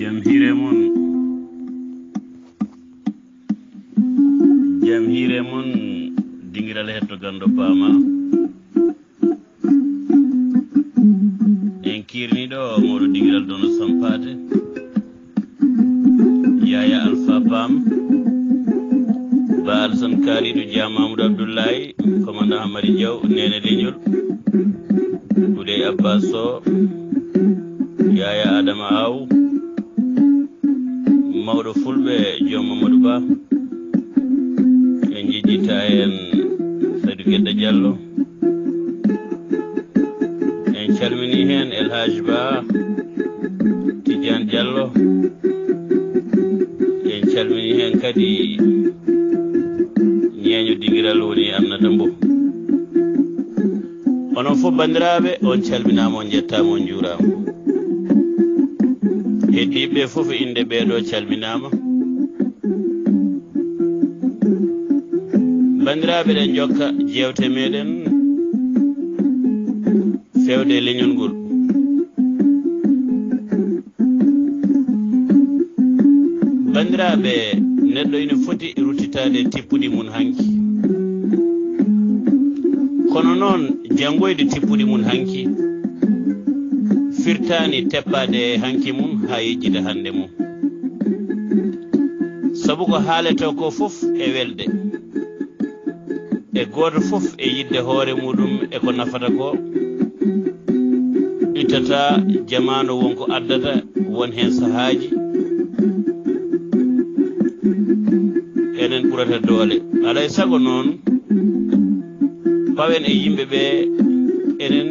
jamhire mon dingiral hetto gando pama en kirniɗo moɗo dingiral dono sampate yaya alpha pam ba alsan kaliɗo dia mamoudou abdoullahi commandant hamari diaw nene leñol ɓuuɗe abbas o yaya adama aw mawɗo fulɓe joom mamadou ba en jejjita en sadou guedda diallo en calmini hen elhaji ba tidiane diallo en calmini hen kadi ñeeño dingiral woni amnata mbo onon fof bandiraɓe on calminama on jettama on juurama heddiɓe fof inde ɓeɗo calminama bandiraɓe ɗen jokka jewte meɗen fewde leñol ngol bandiraɓe neɗɗo ina foti ruttitade tippuɗi mum hanki kono noon jangoyde tippuɗi mum hanki firtani teppade hanki mum ha yejjida hande mum sabu ko haalete ko fof e welde e goto fof e yidde hoore muɗum e ko nafata ko ittata jamanu wonko addata won hen sahaji enen ɓurata doole alay sago noon pawen e yimɓe ɓe enen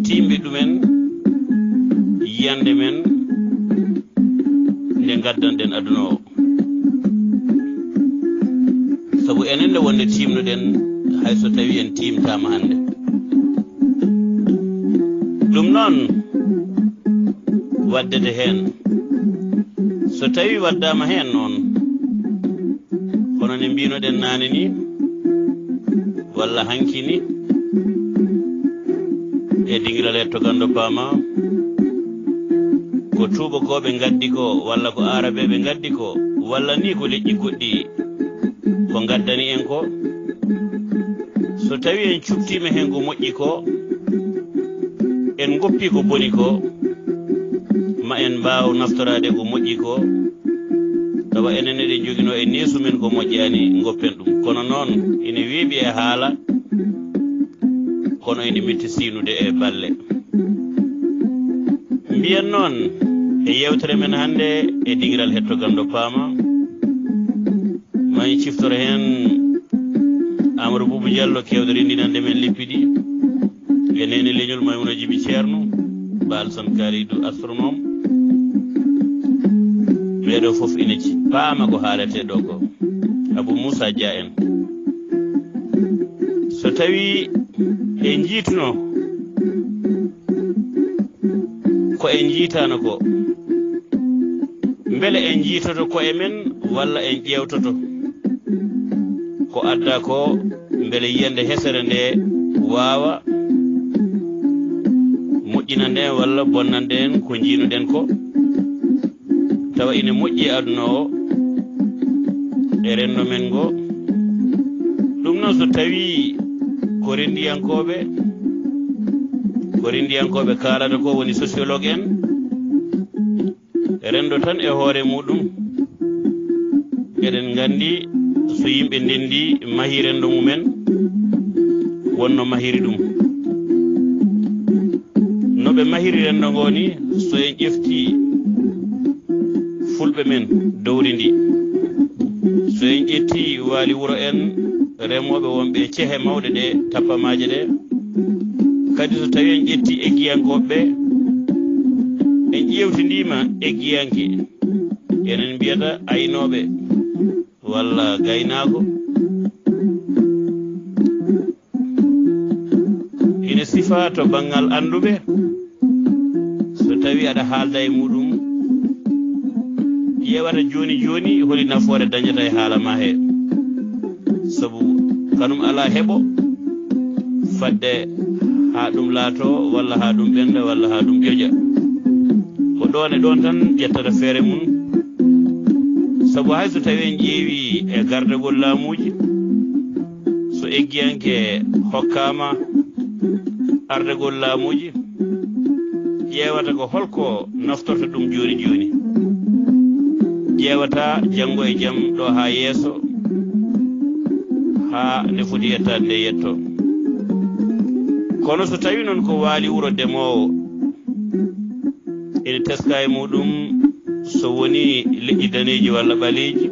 timɓe ɗumen yiyande men nde gaddanɗen aduna o sabu enen nde wonde timnoɗen hayso tawi en timtama hande ɗum noon waddete hen so tawi waddama hen noon kono ne mbinoɗen nane ni walla hanki ni e dingiral hetto gando pama ko tubakoɓe gaddi ko walla ko arabeɓe gaddi ko walla ni ko leƴƴi goɗɗi ko gaddani en ko so tawi en cubtima hen ko moƴƴi ko en goppi ko boni ko ma en mbaw naftorade ko moƴƴi ko tawa enen eɗen joguino e neesu men ko moƴƴani goppen ɗum kono noon ina weeɓi e haala kono ene metti sinude e balle mbiyen noon e yewtere men hande e dingiral hetto gando pama mani ciftoro hen amadou boubou diallo kewde rendinande men leppiɗi e nene leñol maymuno djiby ceerno baal san kalidou astronome ɓeɗo fof ina paama ko haalete ɗo ko abou moussa dia en so tawi en jiituno ko en jiitano ko beele en jiitoto koye men walla en ƴewtoto ko adda ko beele yiyande hesere nde wawa moƴƴina nden walla bonnanden ko jiinuɗen ko tawa ina moƴƴi aduna o e renndo men ngo ɗum noon so tawi ko rendiyankoɓe kalata ko woni sociologue en renndo tan e hoore muɗum eɗen gandi so yimɓe ndendi mahi renndo mumen wonno mahiri ɗum no ɓe mahiri renndo ngo ni so en ƴefti fulɓe men dowri ndi so en ƴetti waali wuro en remoɓe wonɓe cehe mawɗe ɗe tappamaje ɗe kadi so tawi en ƴetti eggiyankoɓe en ƴewtidima eggiyanke enen mbiyata aynoɓe walla gaynako ina sifa to banggal anduɓe so tawi aɗa haalda e muɗum ƴewata joni joni holi nafoore dañata e haala ma he sabu kanum ala heɓo fadde ha ɗum laato walla ha ɗum ɓenda walla ha ɗum ƴoƴa ko ɗon e ɗon tan ƴettata feere mum sabu hay so tawi en ƴeewi e gardagol laamuji so eggiyanke hokkama ardagol laamuji ƴeewata ko holko naftorta ɗum joni joni ƴeewata janngo e jaam ɗo ha yeeso ha nde foti yettade nde yetto kono so tawi noon ko waali wuro ndemowo ene teska e muɗum so woni leƴƴi daneji walla ɓaleji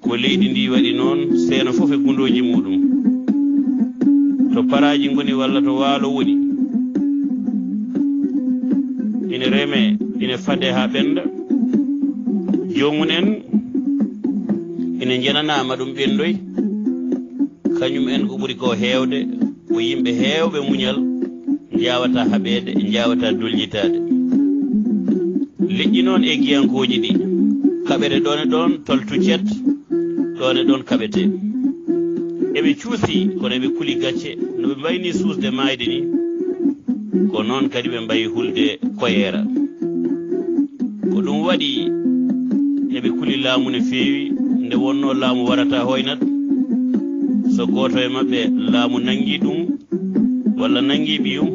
ko leydi ndi waɗi noon seeno fof e gundoji muɗum to paraji goni walla to waalo woni ine reme ine fade ha ɓenda jomum en ine jenanama ɗum ɓendoy kañum en ko ɓuri ko heewde ko yimɓe heewɓe muñal jawata haɓede jawata doljitade leƴƴi noon e giyankoji ɗi kaɓete ɗon e ɗon toltucet ɗon e ɗon kaɓete eɓe cuusi kono eɓe kuli gacce no ɓe mbayni suusde mayde ni ko noon kadi ɓe mbayi hulde koyera ko ɗum waɗi eɓe kuli laamu no feewi nde wonno laamu warata hoynat so goto e maɓɓe laamu nangi ɗum walla nangi ɓiyum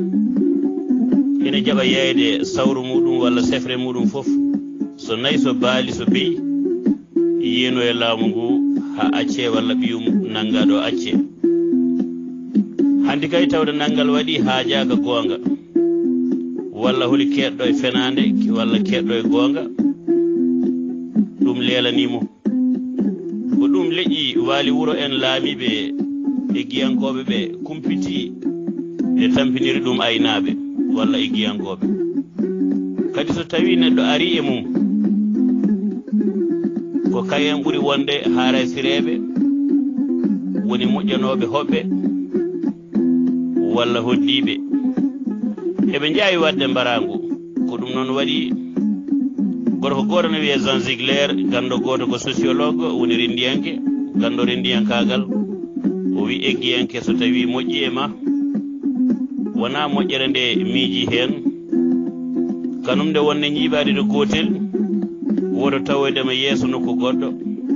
ene jaɓa yeyde sawru muɗum walla sefre muɗum fof so nayi so baali so beyi yeno e laamu ngu ha acce walla ɓiyum nangaɗo acce handi kay tawde nangal waɗi haajaka goonga walla holi keɗɗo e fenande walla keɗɗo e goonga ɗum leelanimo ko ɗum leƴƴi waali wuro en laamiɓe e giyankoɓe ɓe kumpiti e tampiniri ɗum aynaɓe walla e giyankoɓe kadi so tawi neɗɗo ari e mum ko kayen ɓuri wonde haaraysireɓe woni moƴƴanoɓe hoɓɓe walla hoddiɓe eɓe jaawi wadde mbarangu ko ɗum noon waɗi goto ko goto no wiye Jean Ziegler gando goto ko sociologue woni rendiyanke gando rendiyankagal o wi eggiyanke so tawi moƴƴi e ma wona moƴƴere nde miiji hen kanum nde wonne ñiiɓade ɗo gotel woto tawoydema yeeso nokku goɗɗo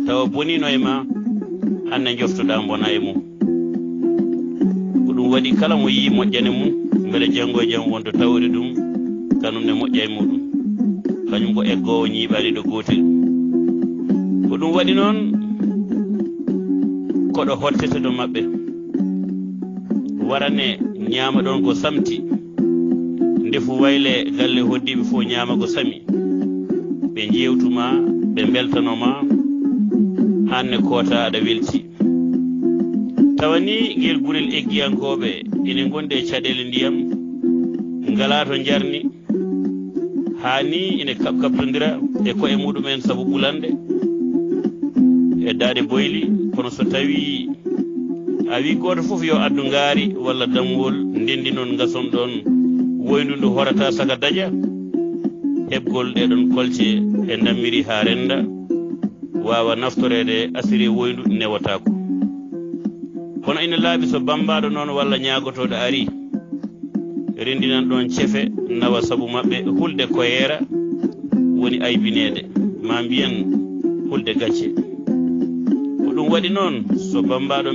tawa bonino e ma anne joftoɗa bona e mum ko ɗum waɗi kala mo yii moƴƴane mum beele janggo e jaam wonto tawde ɗum kanum ne moƴƴa e muɗum kañum ko eggowo ñiiɓade ɗo gotel ko ɗum waɗi noon koɗo hottete to maɓɓe warane ñaama ɗon ko samti ndefu wayle galle hoddiɓe fof ñaama ko sami ɓe jewtuma ɓe beltanoma anne koota aɗa welti tawa ni guel gurel eggiyankoɓe ene gonde e caɗele ndiyam ngala to jarni ha ni ine kabtodira e koye muɗumen saabu ɓulande e daade boyli kono so tawi a wi goto fof yo addu ngaari walla damwol ndendi noon gason ɗon woyndu ndu horata saka daƴa heɓgol ɗeɗon kolce e dammiri ha renda wawa naftorede asiri woyndu newatako kono ina laaɓi so bambaɗo noon walla ñagotoɗo ari rendinan ɗon ceefe nawa saabu maɓɓe hulde koyera woni aybinede ma mbiyen hulde gacce ko ɗum waɗi noon so bambaɗo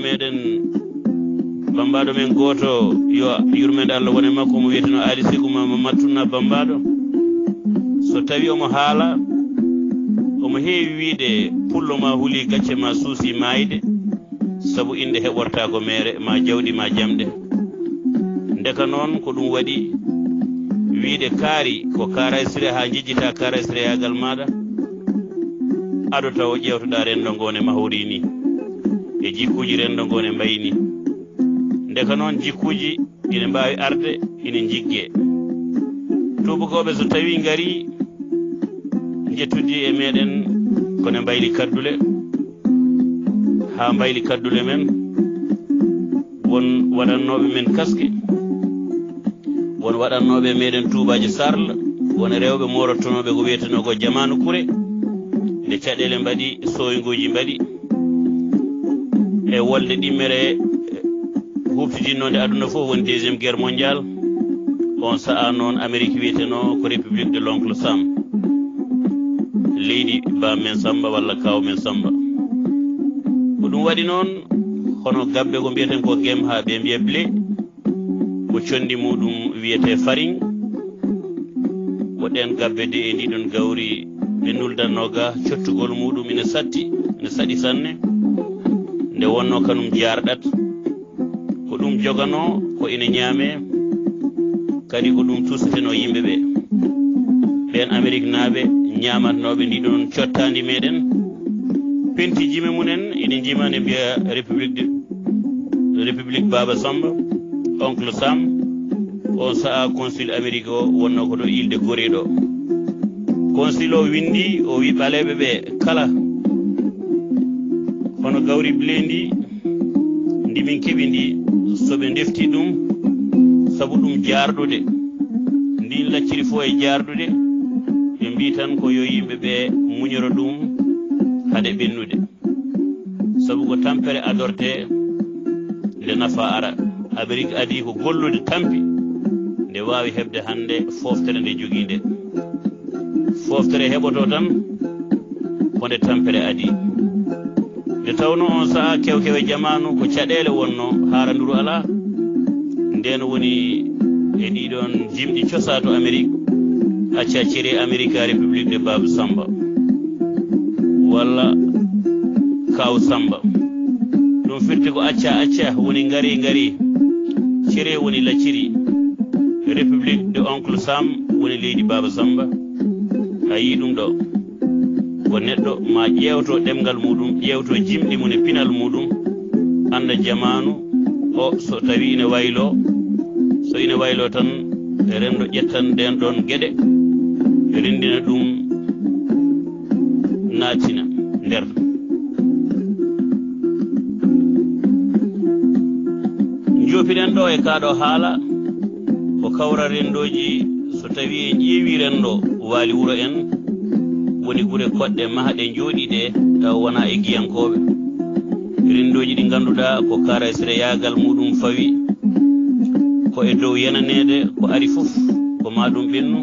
men goto yo yurmede Allah wone makko mo wiyeteno Ali Sékou ma mattunna bambaɗo so tawi omo haala omo heewi wiide pullo ma huuli gacce ma suusi mayde saabu inde heɓorta ko mere ma jawɗi ma jamɗe ndeka noon ko ɗum waɗi wiide kaari ko karaysire ha jejjita karaysire yagal maɗa aɗo taw ƴewtoɗa rendo ngone mahori ni e jikkuji rendo ngone mbayi ni ndeka noon jikkuji ine mbawi arde ine jigge tubakoɓe so tawi ngari jettudi e meɗen kone mbayli kaddule ha mbayli kaddule men won waɗannoɓe men kaske won waɗannoɓe meɗen tubaji sarla won rewɓe morotonoɓe ko wiyeteno ko jamanu kure nde caɗele mbaɗi soygoji mbaɗi e wolde ɗimmere huftidinno nde aduna fof woni deuxiéme guerre mondial on sa'a noon Amérique wiyeteno ko république de l'oncle Sam leydi ba men Samba walla kaw men Samba ko ɗum waɗi noon hono gabbe ko mbiyeten ko gem ha ɓe mbiya blé ko condi muɗum wiyete farine ko ɗen gabbe de e ndiɗon gawri ɓe nuldannoga cottugol muɗum ine saɗi sanne nde wonno kanum jarɗat ko ɗum jogano ko ina ñaame kadi ko ɗum tusateno yimɓe ɓe ɓen Amérique naaɓe ñamatnoɓe ndiɗon cottandi meɗen penti jime munen ina jima ne mbiya république Baba Samba oncle Sam on sa'a consul Amérique o wonno ko to île de Gorée ɗo consul o windi o wi ɓaleɓe ɓe kala hono gawri blé ndi min keɓi ndi soɓe defti ɗum sabu ɗum jardude ndin lacciri fo e jardude ɓe mbi tan ko yo yimɓe ɓe muñoro ɗum hade ɓennude sabu ko tampere adorte nde nafa ara Amérique adi ko gollude tampi nde wawi hebde hande foftere nde jogui foftere heɓoto tan ko nde tampere adi nde tawno on saha kewkewe jamanu ko caɗele wonno haaranduru ala nden woni e ɗiɗon jimɗi cosato Amérique acca cire Amérique république de Baba Samba walla kaw Samba ɗum firti ko acca woni ngari cire woni lacciri république de oncle Sam woni leydi Baba Samba a yi ɗum ɗo ko neɗɗo ma ƴewto ɗemgal muɗum ƴewto jimɗi mum e pinal muɗum anda jamanu o so tawi ine waylo so ine waylo tan rendo ƴettan den ɗon gueɗe rendina ɗum natina nder jopiɗen ɗo e kaɗo haala ko kawra rendoji so tawi en ƴeewi rendo waali wuro en woni gure koɗɗe mahaɗe jooɗiɗe taw wona e giyankoɓe rendoji ɗi ganduɗa ko karasire yagal muɗum fawi ko e dow yananede ko ari fof ko maɗum ɓennu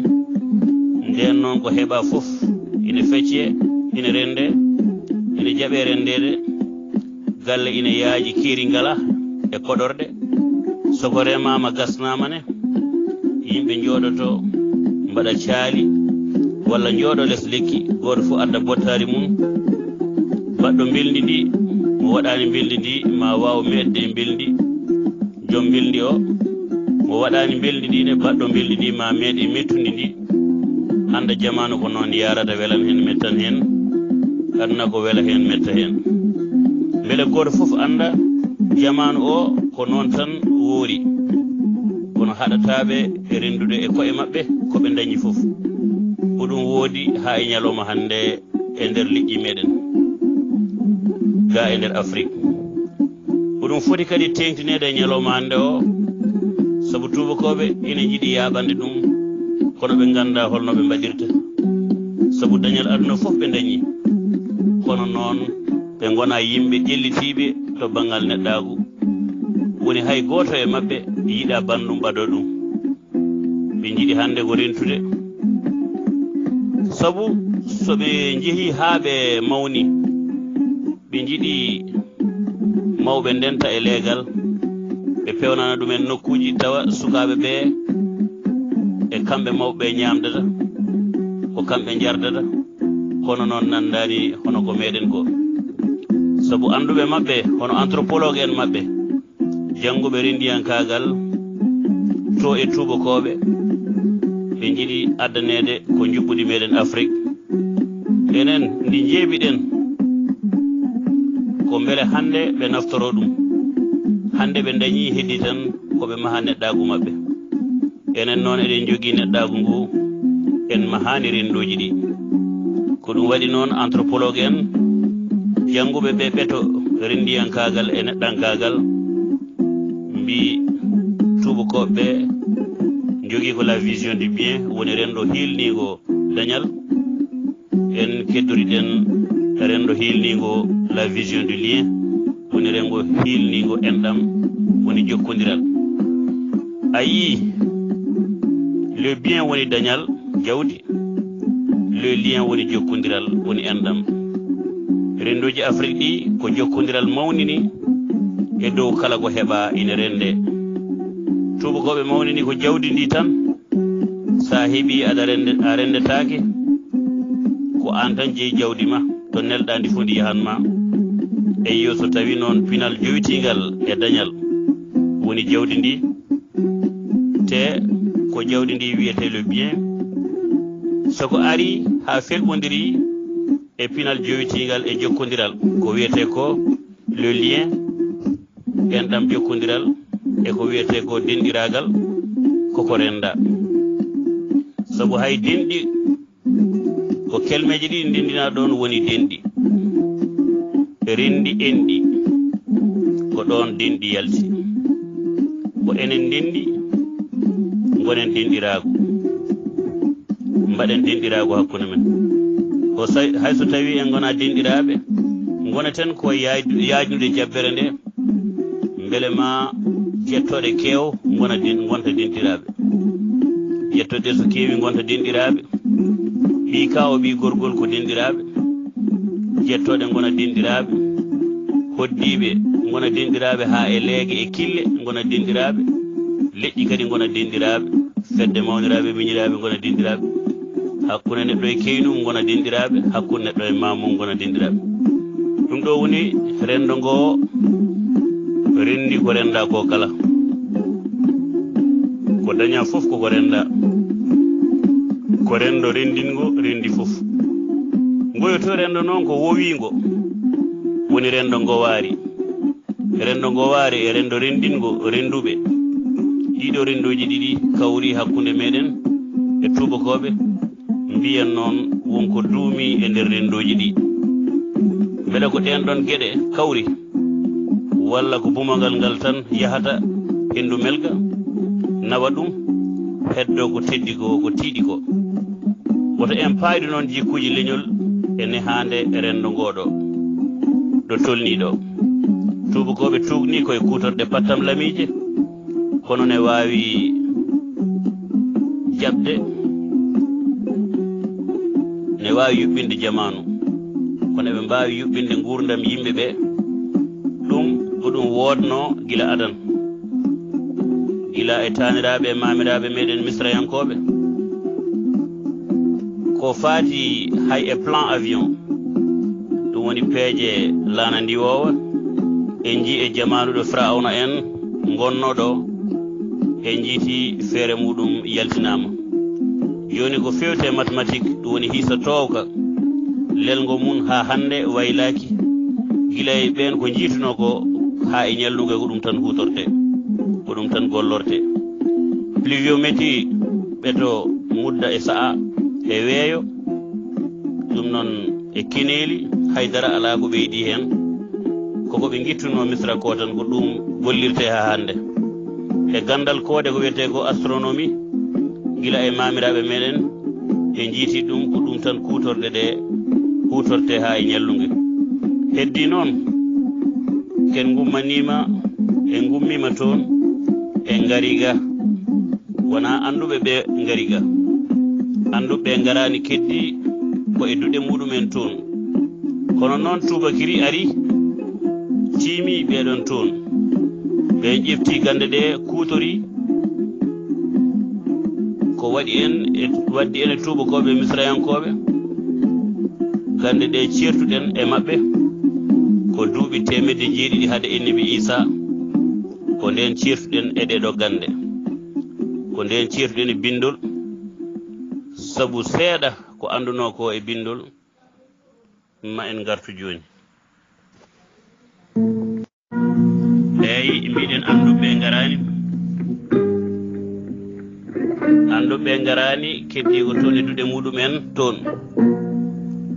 nden noon ko heɓa fof ina fecce ina rende ina jaɓe rendede galle ina yaaji keeri ngala e koɗorɗe soko remama gasnama ne yimɓe jooɗoto mbaɗa caali walla jooɗo less lekki goto fof adda bottari mum baɗɗo beldi ndi mo waɗani beldi ndi ma waw medde e beldi joom beldi o mo waɗani beldi ndi ne baɗɗo beldi ndi ma meeɗe mettundi ndi hande jamanu ko noon yarata welan hen mettan hen aduna ko wela hen metta hen beele goto fof anda jamanu o ko noon tan woori kono haɗataɓe e rendude e koye mabɓe koɓe dañi fof ko ɗum woodi ha e ñalawma hande e nder liƴƴi meɗen ga e nder Afrique ko ɗum foti kadi tengtinede e ñalawma hande o saabu tubakoɓe ina jiiɗi yaɓande ɗum kono ɓe ganda holno ɓe mbaɗirta saabu dañal aduna fof ɓe dañi kono noon ɓe gona yimɓe ƴellitiɓe to banggal neɗɗagu woni hay goto e mabɓe yiiɗa bandum ɓaɗo ɗum ɓe jiiɗi hande ko rentude sabu soɓe jeehi ha ɓe mawni ɓe jiiɗi mawɓe ndenta e leegal ɓe pewnana ɗumen nokkuji tawa sukaɓe ɓe e kamɓe mawɓe ñamdata ko kamɓe jardata kono noon nandani hono ko meɗen ko sabu anduɓe mabɓe hono anthropologue en mabɓe jannguɓe rendiyankagal to e tubakoɓe ɓe jiiɗi addanede ko juɓɓudi meɗen Afrique enen ndi jeeɓiɗen ko beele hande ɓe naftoro ɗum hande ɓe dañi heddi tan koɓe maha neɗɗagu mabɓe enen noon eɗen jogui neɗɗagu ngu en mahani rendoji ɗi ko ɗum waɗi noon anthropologue en jannguɓe ɓe ɓeto rendiyankagal e neɗɗankagal mbi tubakoɓe jogui ko la vision du bien woni rendo hilnigo dañal en keddoriɗen rendo hilnigo la vision du lien woni rengo hilnigo enɗam woni jokkodiral a yii le bien woni dañal jawdi le lien woni jokkodiral woni endam rendoji Afrique ɗi ko jokkodiral mawnini e dow kala ko heɓa ina rende tubakoɓe mawnini ko jawdi ndi tan sa heeɓi a rendetake ko an tan jeeyi jawdi ma to nelɗa ndi fof ndi yahanma eyyo so tawi noon pinal joytigal e dañal woni jawdi ndi te ko jawdi ndi wiyete le bien soko ari ha felɓodiri e pinal joytigal e jokkodiral ko wiyete ko le lien enɗam jokkodiral e ko wiyete ko denɗiragal koko renda sabu hay denɗi ko kelmeje ɗi ndendina ɗon woni denɗi rendi enɗi ko ɗon denɗi yalti ko enen ndendi gonen denɗirago mbaɗen denɗirago hakkude men o hay so tawi en gona denɗiraɓe gonaten ko yajnude jabbere nde beele ma jettoɗe keew gonta denɗiraɓe jettoɗe so keewi gonta denɗiraɓe ɓi kaw ɓi gorgol ko denɗiraɓe jettoɗe gona denɗiraɓe hoddiɓe gona denɗiraɓe ha e leege e kille gona denɗiraɓe leƴƴi kadi gona denɗiraɓe fedde mawniraɓe miñiraɓe gona denɗiraɓe hakkude neɗɗo e keynum gona denɗiraɓe hakkude neɗɗo e mamum gona denɗiraɓe ɗum ɗo woni rendo ngo rendi ko renda ko kala ko daña fof koko renda ko rendo rendingo rendi fof ngoyoto rendo noon ko wowingo woni rendo ngowari e rendo rendingo renduɓe ɗiɗo rendoji ɗiɗi kawri hakkude meɗen e tubakoɓe mbiyen noon wonko duumi e nder rendoji ɗi beele ko ɗen ɗon gueɗe kawri walla ko bumagal ngal tan yahata hendu melga nawa ɗum heddo ko teddi ko tiiɗi ko woto en paydu noon jikkuji leñol e nehande e rendo ngoɗo ɗo tolni ɗo tubakoɓe tugni koye kutorde pattam lamije kono ne wawi jabde ne wawi yuɓɓinde jamanu kono ɓe mbawi yuɓɓinde gurdam yimɓeɓe ɗum ko ɗum wodno gila adan gila e taniraɓe e mamiraɓe meɗen misrayankoɓe ko faati hay e plan avion ɗum woni peeje lana ndiwowa en jii e jamanuɗo Firawna en gonnoɗo en jiiti feere muɗum yaltinama joni ko fewte mathématique ɗum woni hisa towka lelgo mum ha hande waylaki gila e ɓen ko jiituno ko ha e ñallugue ko ɗum tan hutorte ko ɗum tan gollorte pluviométrie ɓeto mudda e sa'a e weeyo ɗum noon e keneeli haydara ala ko ɓeydi hen koko ɓe guittuno misra ko tan ko ɗum gollirte ha hande e gandal koode ko wiyete ko astronomie gila e mamiraɓe meɗen e jiiti ɗum ko ɗum tan kutorɗe ɗe hutorte ha e ñallugue heddi noon ken gummanima en gummima toon e ngariga wona anduɓe ɓe ngariga anduɓe garani keddi ko e duɗe muɗumen toon kono noon tubakiri ari tiimi ɓeɗon toon ɓe ƴefti gande ɗe kuutori ko waddi en e tubakoɓe misrayankoɓe gande ɗe certuɗen e maɓɓe ko duuɓi temedde jeeɗiɗi hade annabi Isa ko nden certuɗen e ɗeɗo gande ko nden certuɗen e bindol sabu seeɗa ko anduno ko e bindol ma en gartu joni eyi mbiɗen anduɓe garani keddi ko toon e duɗe muɗumen toon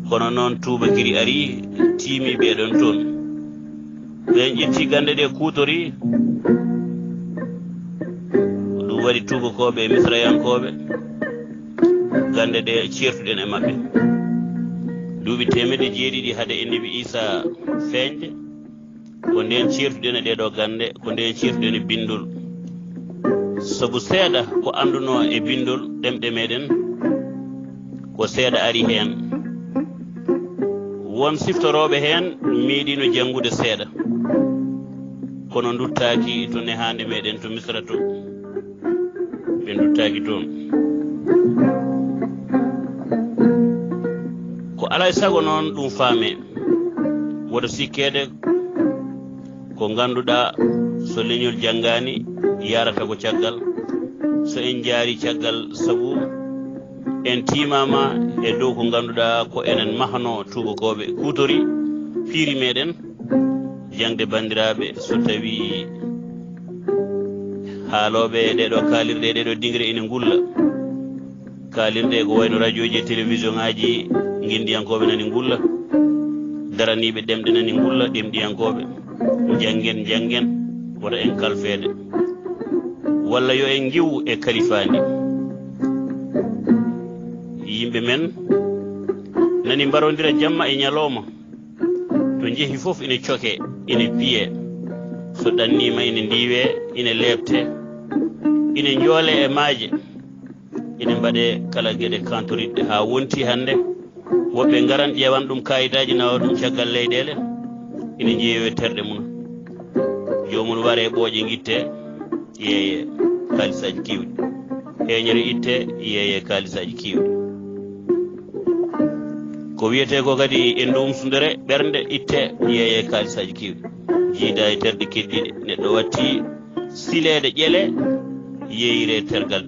kono noon tubakiri ari tiimi ɓeɗon toon ɓen ƴetti gande ɗe kuutori ɗum waɗi tubakoɓe e misrayankoɓe gande ɗe certuɗen e maɓɓe duuɓi temedde jeeɗiɗi hade annabi Isa feñde ko nden certuɗen e ɗeɗo gande ko nden certuɗen e bindol sabu seeɗa ko anduno e bindol ɗemɗe meɗen ko seeɗa ari hen won siftoroɓe hen miiɗino janngude seeɗa kono duttaki to nehande meɗen to misra to ɓe duttaki toon ko alay sago noon ɗum faame woto sikkede ko ganduɗa so leñol janngani yarata ko caggal so en jaari caggal sabu en timama e dow ko ganduɗa ko enen mahano tubakoɓe kutori fiiri meɗen jangde bandiraɓe so tawi haaloɓe ɗeɗo kalirɗe ɗeɗo dingre ene ngulla kalirɗe ko wayno radio ji e télévision ngaji guindiyankoɓe nani ngulla daraniɓe ɗemɗe nani ngulla ɗemɗiyankoɓe janggen wota en kalfede walla yo en giw e kalifandi yimɓe men nani mbarodira jamma e ñalowma to jeehi fof ine coke ine piye so ɗannima ine ndiwe ine lebte ine joole e maaje ine mbaɗe kala gueɗe kantoriɗɗe ha wonti hande woɓɓe garan ƴewan ɗum kayitaji nawa ɗum caggal leyɗele ine jeeyowe terɗe mum jomum ware ɓooƴe guitte yeeye kalisaji kiwɗi heñere itte yeeye kalisaji kiwɗi ko wiyete ko kadi e ndumsudere ɓernde itte yeeye kalisaji kiwɗi jiida e terɗe keddiɗe neɗɗo watti silede ƴeele yeeyire tergal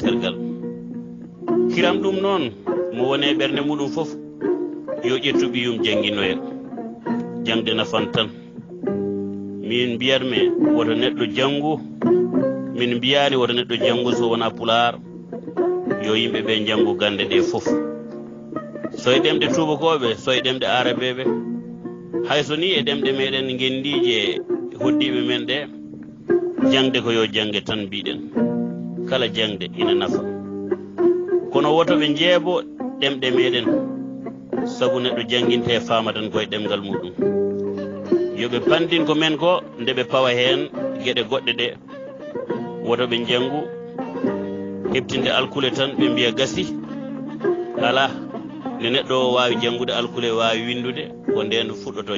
kiram ɗum noon mo wone ɓernde muɗum fof yo ƴettu ɓiyum jangginoya jangde nafan tan min mbiyatmi woto neɗɗo janngu min mbiyani woto neɗɗo janngu so wona pular yo yimɓe ɓe janngu gande ɗe fof so e ɗemɗe tubakoɓe so e ɗemɗe arabeɓe hayso ni e ɗemɗe meɗen gendije hoddiɓe men ɗe jangde ko yo jangge tan mbiɗen kala jangde ina nafa kono woto ɓe jeebo ɗemɗe meɗen sabu neɗɗo janguinte fama tan koye ɗemgal muɗum yoɓe pandin ko men ko nde ɓe pawa hen gueɗe goɗɗe ɗe woto ɓe janggu heɓtinde alkule tan ɓe mbiya gasi ala nde neɗɗo o wawi janngude alkule wawi windude ko nden fuɗɗoto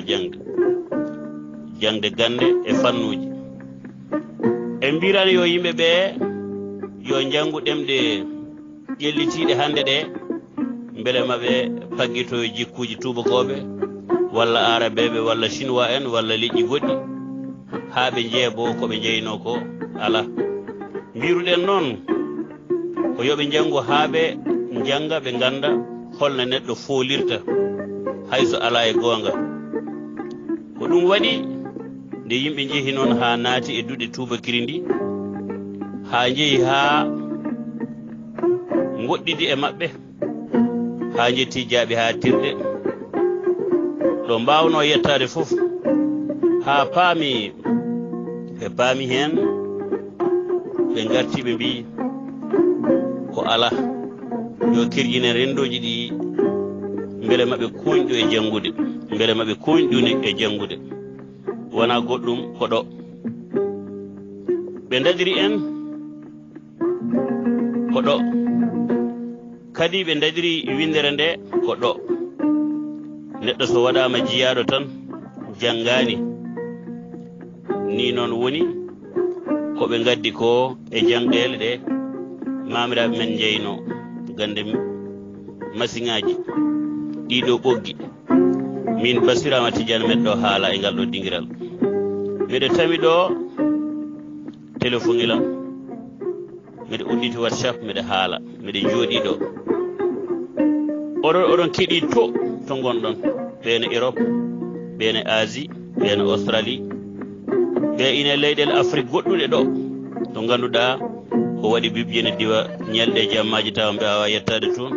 jangde gande e fannuji en mbirani yo yimɓe ɓe yo janngu ɗemɗe ƴellitiɗe hande ɗe beele maɓe paggito jikkuji tubakoɓe walla arabeɓe walla chinois en walla leƴƴi goɗɗi ha ɓe jeebo koɓe jeyno ko ala mbiruɗen noon ko yoɓe janngu ha ɓe janga ɓe ganda holno neɗɗo foolirta hayso ala e goonga ko ɗum waɗi nde yimɓe jeehi noon ha naati e duɗe tubakiri ndi ha jeehi ha goɗɗidi e maɓɓe ha jetti jaaɓi ha tirɗe ɗo mbawno yettade fof ha ɓe paami hen ɓe garti ɓe mbi ko ala yo kirjine rendoji ɗi beele maɓe koñɗu e janngude beele maɓe koñɗuni e janngude wona goɗɗum ko ɗo ɓe dadiri en ko ɗo kadi ɓe dadiri windere nde ko ɗo neɗɗo so waɗama jiyaɗo tan janngani ni noon woni koɓe gaddi ko e jangɗele ɗe mamiraɓe men jeyno gande masiŋaji ɗiɗo ɓoggi min Basirama Tidiane meɗɗo haala e ngal ɗo dingiral miɗe tami ɗo téléphone ilam miɗe udditi WhatsApp miɗe haala miɗe jooɗi ɗo oɗon keeɗi to gonɗon ɓeene Europe ɓeene Asie ɓeene Australie ɓe ine leyɗele Afrique goɗɗuɗe ɗo to ganduɗa ko waɗi bibjene diwa ñalɗe jammaji tawa mbawa yettade toon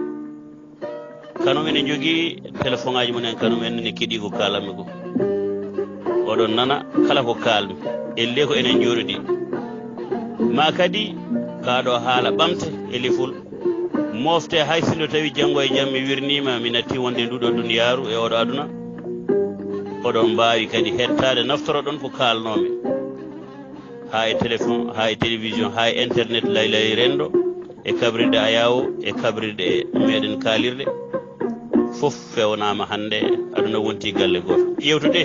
kanum ene jogui téléphone aji mumen kanum en ne keeɗi ko kalanmi ko oɗon nana kala ko kalmi elle ko enen jooɗodi ma kadi kaɗo haala ɓamte e lefol mofte hay sino tawi janggo e jam mi wirnima mi natti wonde nduɗo duniyaru e oɗo aduna oɗon mbawi kadi hettade naftoroɗon ko kalnomi ha e téléphone ha e télévision ha e internet laylay rendo e kabrirɗe ayawo e kabrirɗe meɗen kaalirɗe fof fewnama hande aduna wonti galle goto ƴewtuɗe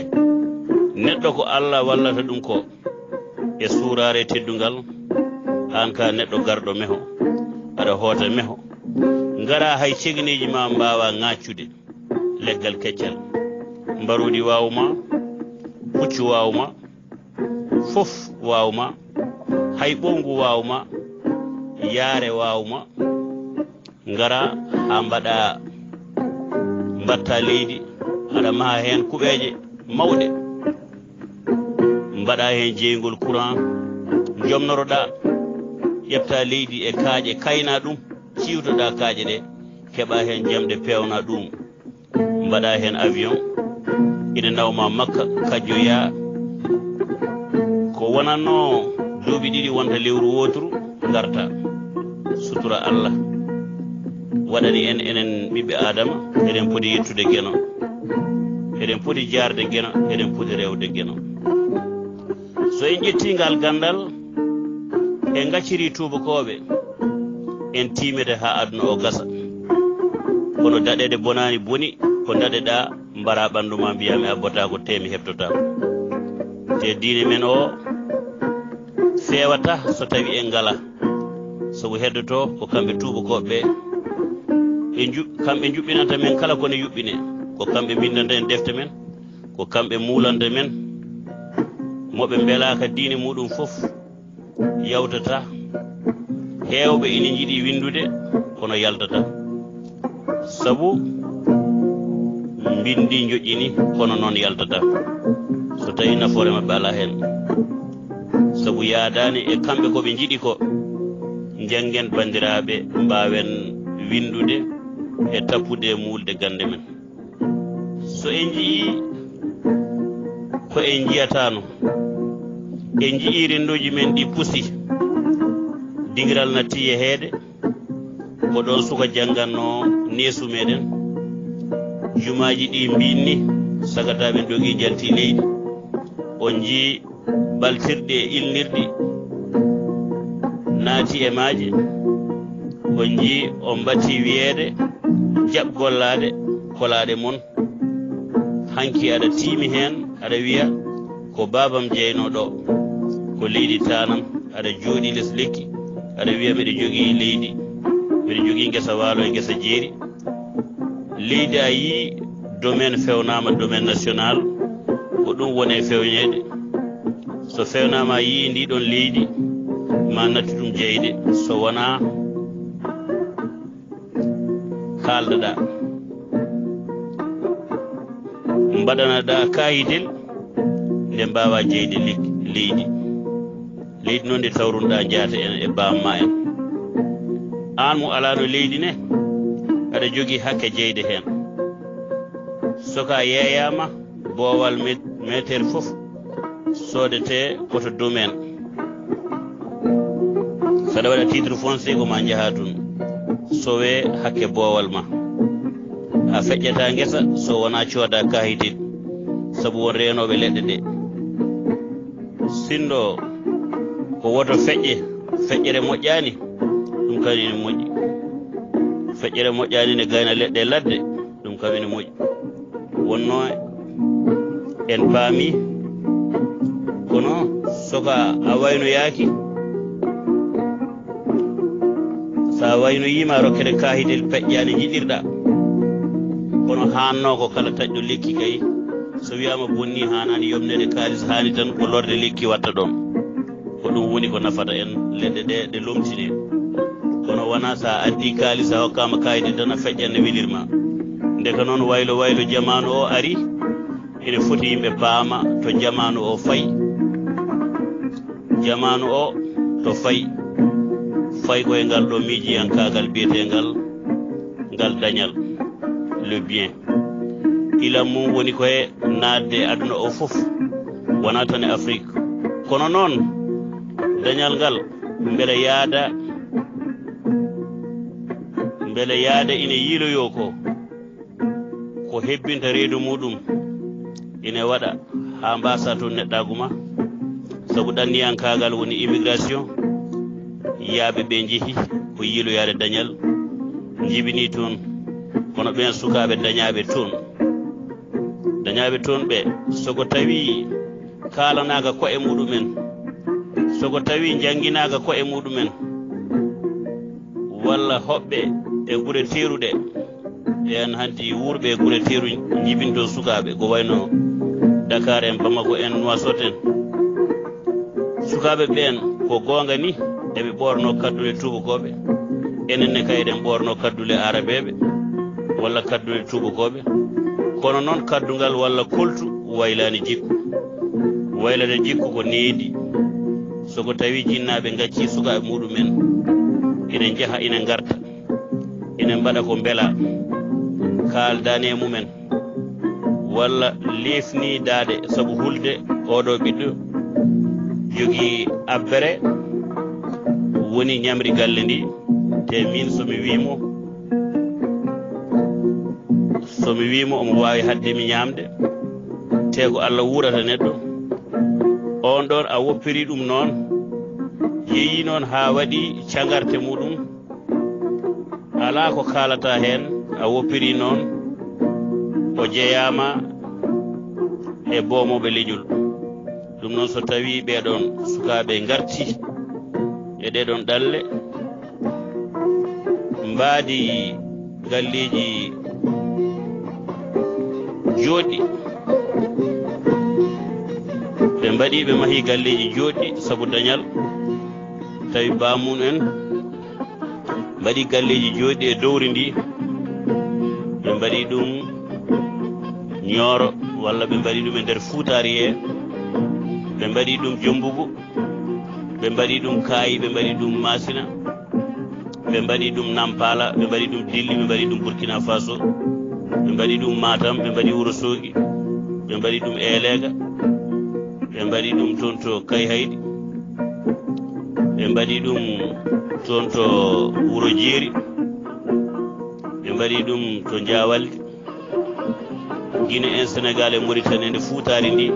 neɗɗo ko Allah wallata ɗum ko e suurare teddungal an ka neɗɗo garɗo meho aɗa hoota meho ngara hay cegniji ma mbawa ŋaccude leggal keccal mbarudi wawma puccu wawma fof wawma hay ɓongu wawma yaare wawma ngara ha mbatta leydi aɗa maha hen kuɓeje mawɗe mbaɗa hen jeygol courant jomnoroɗa ƴefta leydi e kaaƴe kayna ɗum ciwtoɗa kaaƴe ɗe keɓa hen jamɗe pewna ɗum mbaɗa hen avion ina nawma makka kajjoya ko wonanno duuɓi ɗiɗi wonta lewru woturu garta sutura Allah waɗani enen ɓiɓɓe adama eɗen poti yettude gueno eɗen poti jarde gueno eɗen poti rewde gueno so en ƴettingal gandal en gacciri tubakoɓe en timete ha aduna o gasa kono daɗede bonani boni ko daɗeɗa mbara ɓanduma mbiyami abbota ko temi heɓtotako te diine men o fewata so tawi en ngala sobo heddoto ko kamɓe tubakoɓe kamɓe juɓɓinanta men kala kone yuɓɓine ko kamɓe bindanta en defte men ko kamɓe muulanta men moɓe beelaka diine muɗum fof yawtata heewɓe ina jiiɗi windude kono yaldata sabu bindi joƴƴini kono noon yaldata so tawi nafoore maɓɓe ala hen sabu yaadani e kamɓe koɓe jiiɗi ko janggen bandiraɓe mbawen windude e tappude mulde gande men so en jii ko en jiyatano en jii rendoji men ɗi pusi dingiral natti e heede ko ɗon suka jangganno neesu meɗen jumaji ɗi mbinni sagataɓe dogui jalti leydi on jii baltirɗe e ilnirɗi naati e maaje on jii on batti wiyeede jaɓgollade kolaɗe mon hanki aɗa tiimi hen aɗa wiya ko babam jeynoɗo ko leydi tanam aɗa jooɗi les lekki aɗa wiya mbiɗa jogii leydi mbiɗa jogii ngesa waalo e ngesa jeeri leydi a yii domaine fewnama domaine national ko ɗum woni e fewñede so fewnama a yii ndiɗon leydi ma natti ɗum jeyde so wona kaldaɗa mbaɗanaɗa kayidel nde mbawa jeyde leydi noon nde tawrunoɗa jaata en e bamma en an mo alano leydi ne aɗa jogui hakke jeyde hen soka yeeyama boowal métaire foof sodete koto domaine saɗa waɗa titre foncier ko ma jaaha tun sowe hakke boowal ma a feƴƴata ngesa so wona cooda kayidel sabu won renoɓe leɗɗe ɗe sindo ko woto feƴƴere moƴƴani ɗum kadi ne moƴƴi feƴƴere moƴƴani ne gayna leɗɗe ladde ɗum kadi ne moƴƴi wonno en paami kono soka a waynoyaki sa waynoyima rokkere kahidel peƴƴani jiɗirɗa kono hanno ko kala taƴɗo lekki kay so wiyama bonni hanani yomnede kalis hani tan ko lorde lekki watta ɗon ko ɗum woni ko nafata en leɗɗe ɗe lomtine kono wona sa addi kalis a hokkama kayide tan a feƴƴanne welirma ndeka noon waylo jamanu o ari ene foti yimɓe paama to jamanu o fayi jamanu o to fayi koye ngal ɗo miijiyankagal biyetengal ngal dañal le bien ilam mum woni koye naatde aduna o fof wona tan e Afrique kono noon dañal ngal mbele yaada ina yiiloyo ko hebbinta reedu muɗum ine waɗa ha mbasa toon neɗɗagu ma sabu ɗanniyankagal woni immigration yaaɓe ɓe jeehi ko yiiloyaade dañal jibini toon kono ɓen sukaaɓe dañaaɓe toon ɓe soko tawi kaalanaaka ko e muɗumen soko tawi jannginaaka ko e muɗumen walla hoɓɓe e gure teeruɗe en hanti wuurɓe e gure teeru jibinto sukaaɓe ko wayno Dakar en Bamako en Nouakchott en sukaaɓe ɓen ko goonga ni eɓe ɓorno kaddule tubakoɓe enen ne kayɗen ɓorno kaddule arabeɓe walla kaddule tubakoɓe kono noon kaddungal walla koltu waylani jikku waylade jikku ko needi soko tawi jinnaɓe gacci sukaɓe muɗumen ene jaaha ina garta ene mbaɗa ko beela kaaldani e mumen walla lefnidade sabu hulde oɗo ɓiɗɗo jogii abbere woni ñamri galle ndi te min somi wimo omo wawi haddemi ñamde te ko Allah wurata neɗɗo on ɗon a woppiri ɗum noon yeeyi noon ha waɗi cagarte muɗum ala ko kalata hen a woppiri noon o jeeyama e bomoɓe leƴol ɗum noon so tawi ɓeɗon sukaɓe garti e ɗeɗon ɗalle mbaadi galleji joɗɗi ɓe mbaɗi ɓe mahi galleji joɗɗi sabu dañal tawi bamun en mbaɗi galleji joɗɗi e dowri ndi ɓe mbaɗi ɗum Nioro walla ɓe mbaɗi ɗum e nder Fuutari he ɓe mbaɗi ɗum Jombugu ɓe mbaɗi ɗum Kaayi ɓe mbaɗi ɗum Masina ɓe mbaɗi ɗum Nampala ɓe mbaɗi ɗum Dilli ɓe mbaɗi ɗum Burkina Faso ɓe mbaɗi ɗum Matam ɓe mbaɗi Ourossogui ɓe mbaɗi ɗum Elega ɓe mbaɗi ɗum toon to Kayhaydi ɓe mbaɗi ɗum toon to Wuro Jeeri ɓe mbaɗi ɗum to Diawalde Guinée en Sénégal e Mauritanie nde Fuutari ndi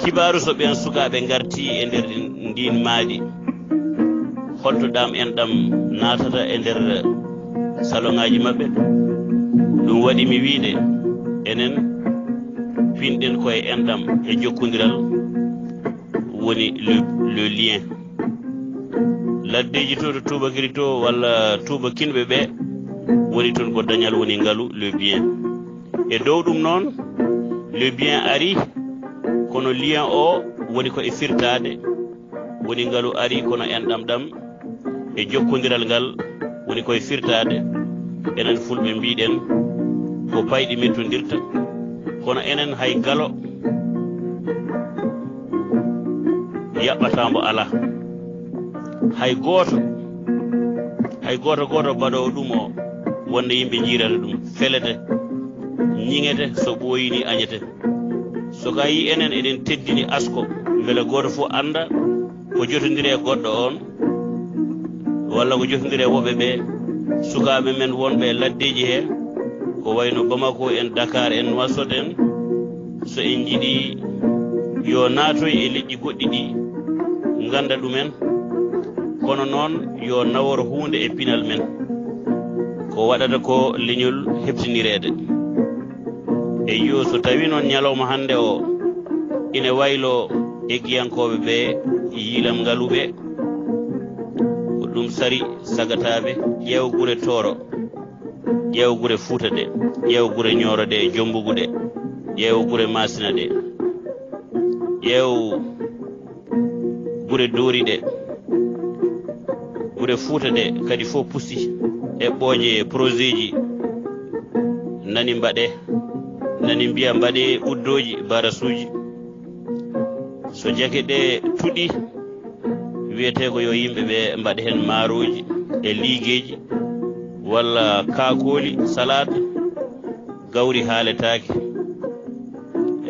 kibaru so ɓen sukaɓe garti e nder ndin maadi holto ɗam en ɗam natata e nder salongaji maɓɓe ɗum waɗi mi wiide enen pinɗen koye enɗam e jokkodiral woni le lien laddeji to tubakiri to walla tubakinɓe ɓe woni toon ko dañal woni ngaalu le bien e dow ɗum noon le bien ari kono lien o woni ko e firtade woni ngaalu ari kono enɗam ɗam e jokkodiral ngal woni koye firtade enen fulɓe mbiɗen ko payɗi mettodirta kono enen hay galo yaɓɓatambo ala hay goto mbaɗowo ɗum o wonde yimɓe jiirata ɗum felete ñiŋete so ɓooyini añete so ka yi enen eɗen teddini asko beele goto fof anda ko jotodiri e goɗɗo on walla ko jotodiri e woɓɓe ɓe sukaɓe men wonɓe laddeji he ko wayno Bamako en Dakar en Nouakchott en so en jiiɗi yo naatoy e leƴƴi goɗɗi ɗi ganda ɗumen kono noon yo naworo hunde e pinal men ko waɗata ko leñol heɓtinirede e yo so tawi noon ñalawma hande o ine waylo eggiyankoɓe ɓe yiilam ngaluɓe ko ɗum sari sagataɓe ƴeew gure Tooro ƴeew gure Fuuta de ƴeew gure Nioro de Jombugu de ƴeew gure Masina de ƴeew gure Doori de gure Fuuta de kadi fof pusti e ɓooje projet ji nani mbaɗe nani mbiya mbaɗe uddoji barasuji so jake ɗe tuɗi wiyete ko yo yimɓe ɓe mbaɗa hen maaroji e liigueji walla kaakoli salade gawri haaletake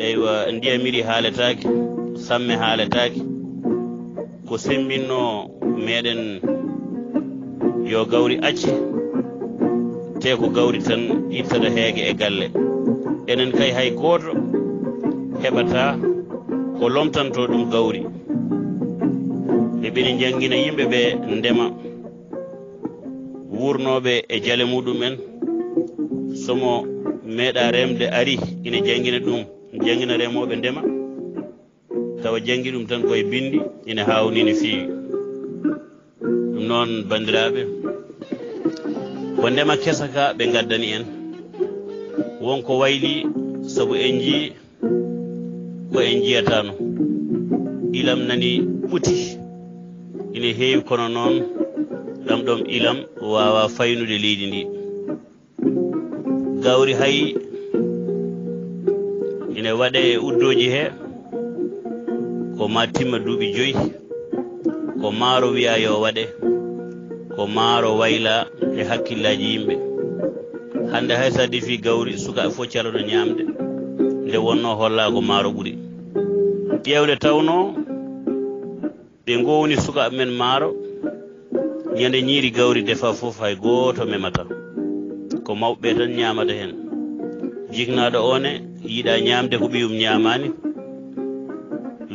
eywa ndiyamiri haaletake samme haaletake ko sembinno meɗen yo gawri acce te ko gawri tan ittata heege e galle enen kay hay goto heɓata ko lomtanto ɗum gawri e ɓeni jangina yimɓe ɓe ndema wurnoɓe e jale muɗumen somo meeɗa remde ari ina jangina ɗum jangina remoɓe ndema tawa jangi ɗum tan koye bindi ina hawni no feewi ɗum noon bandiraɓe ko ndema kesa ka ɓe gaddani en wonko wayli sabu en jii ko en jiyatano ilam nani ɓuti ina heewi kono noon ɗam ɗom ilam wawa faynude leydi ndi gawri hay ina waɗe e uddoji he ko ma timma duuɓi 5 ko maaro wiya yo waɗe ko maaro wayla e hakkillaji yimɓe hande hay sa defi gawri sukaɓe fof calono ñamde nde wonno holla ko maaro ɓuuri ƴewde tawno ɓe gowni sukaɓe men maaro ñande ñiiri gawri defa fof hay goto memata ko mawɓe tan ñamata hen jignaɗo one yiiɗa ñamde ko ɓiyum ñamani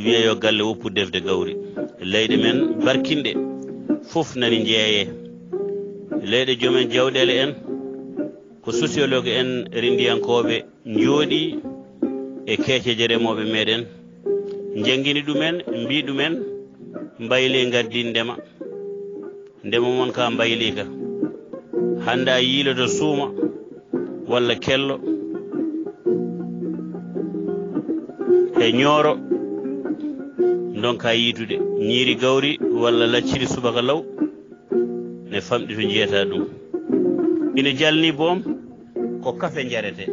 wiya yo galle woppu defde gawri leyɗe men barkinɗe fof nani jeeye leyɗe joomen jawɗele en ko sociologue en rindiyankoɓe jooɗi e keeceje remoɓe meɗen jangguini ɗumen mbi ɗumen mbayli gaddi ndema mon ka mbayli ka hande a yiiloto suuma walla kello e ñooro donka yiitude ñiiri gawri walla lacciri subaka law ne famɗi to jiyata ɗum ina jalni boom ko kafe jarete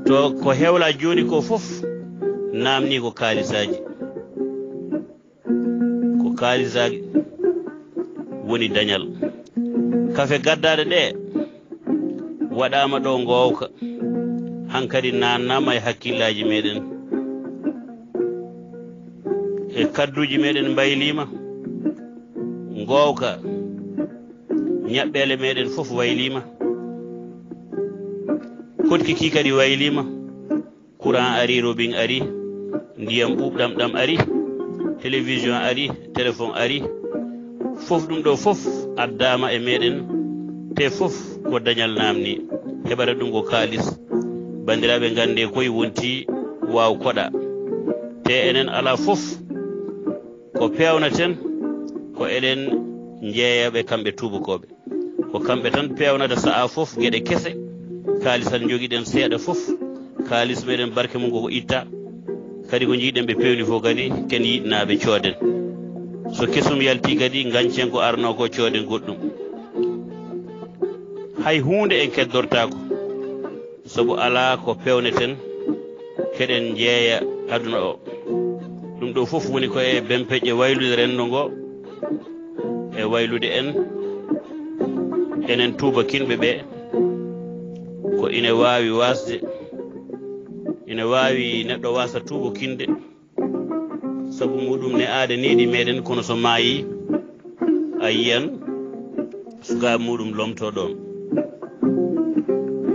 to ko hewla joni ko fof namni ko kaalisaji woni dañal kafe gaddade ɗe waɗama ɗo gowka hankadi nannama e hakkillaji meɗen e kadduji meɗen mbaylima gowka ñaɓɓele meɗen fof waylima kotkiki kadi waylima courant ari robin ari ndiyam ɓuɓɗam ɗam ari télévision ari téléphone ari fof ɗum ɗo fof addama e meɗen te fof ko dañal namni heɓata ɗum ko kaalis bandiraɓe gande koye wonti waw koɗa te enen ala fof ko pewnaten ko eɗen jeeyaɓe kamɓe tubakoɓe ko kamɓe tan pewnata sa'a fof gueɗe kese kaalis tan joguiɗen seeɗa fof kaalis meɗen barke mum koko itta kadi ko jiiɗen ɓe pewni fof kadi ken yiɗnaɓe cooden so kesum yalti kadi gancen ko arno ko cooden goɗɗum hay hunde en keddortako sabu ala ko pewneten keɗen jeeya aduna o ɗum ɗo fof woni ko e bempeƴe waylude rendo ngo e waylude enen tubakinɓe ɓe ko ina wawi wasde ina wawi neɗɗo wasa tubakinde sabu muɗum ne aada neeɗi meɗen kono so maayi a yiyan sukaɓe muɗum lomto ɗon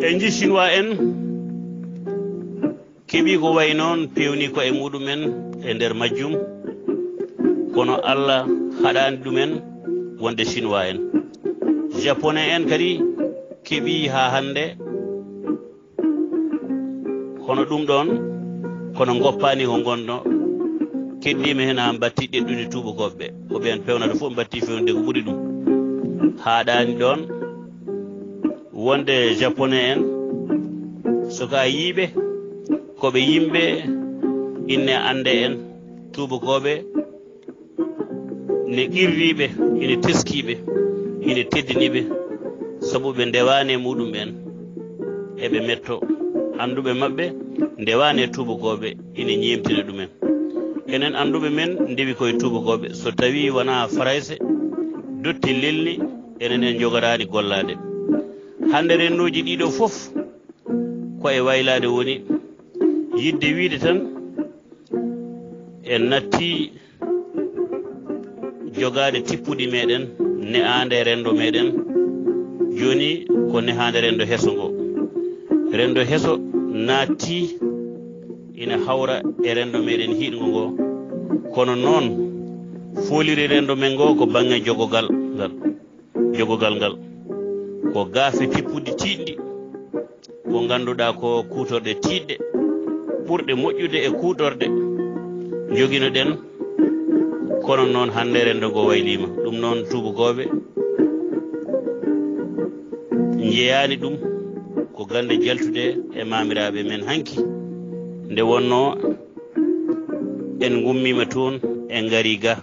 en ji chinois en keeɓi ko way noon pewni ko e muɗumen e nder majjum kono Allah haɗani ɗumen wonde chinois en japonais en kadi keeɓi ha hande kono ɗum ɗon kono goppani ko gonno keddima hen ha batti ɗeɗɗude tubakoɓe ko ɓen pewnata fof batti fewnude ko ɓuuri ɗum haɗani ɗon wonde japonais en soka yiiɓe koɓe yimɓe inne ande en tubakoɓe ne qirriɓe ine teskiɓe ine teddiniɓe sabu ɓe ndewani e muɗum ɓen eɓe metto anduɓe mabɓe ndewani e tubakoɓe ine ñemtina ɗumen enen anduɓe men ndewi koye tubakoɓe so tawi wona farayse dotti lelni enen en jogorani gollade hande rennoji ɗiɗo fof koye waylade woni yidde wiide tan en natti jogade tippuɗi meɗen ne ande rendo meɗen joni ko nehande rendo heso ngo rendo heso naatti ina hawra e rendo meɗen hiɗgo ngo kono noon foliri rendo men go ko bange jogogal ngal ko gaafe tippude tiiɗɗi ko ganduɗa ko kuutorde tiiɗɗe ɓurɗe moƴƴude e kuuɗorde jogino ɗen kono noon hande rendo go waylima ɗum noon tubakoɓe jeeyani ɗum ko gande jaltude e mamiraɓe men hanki nde wonno en gummima toon en gari ga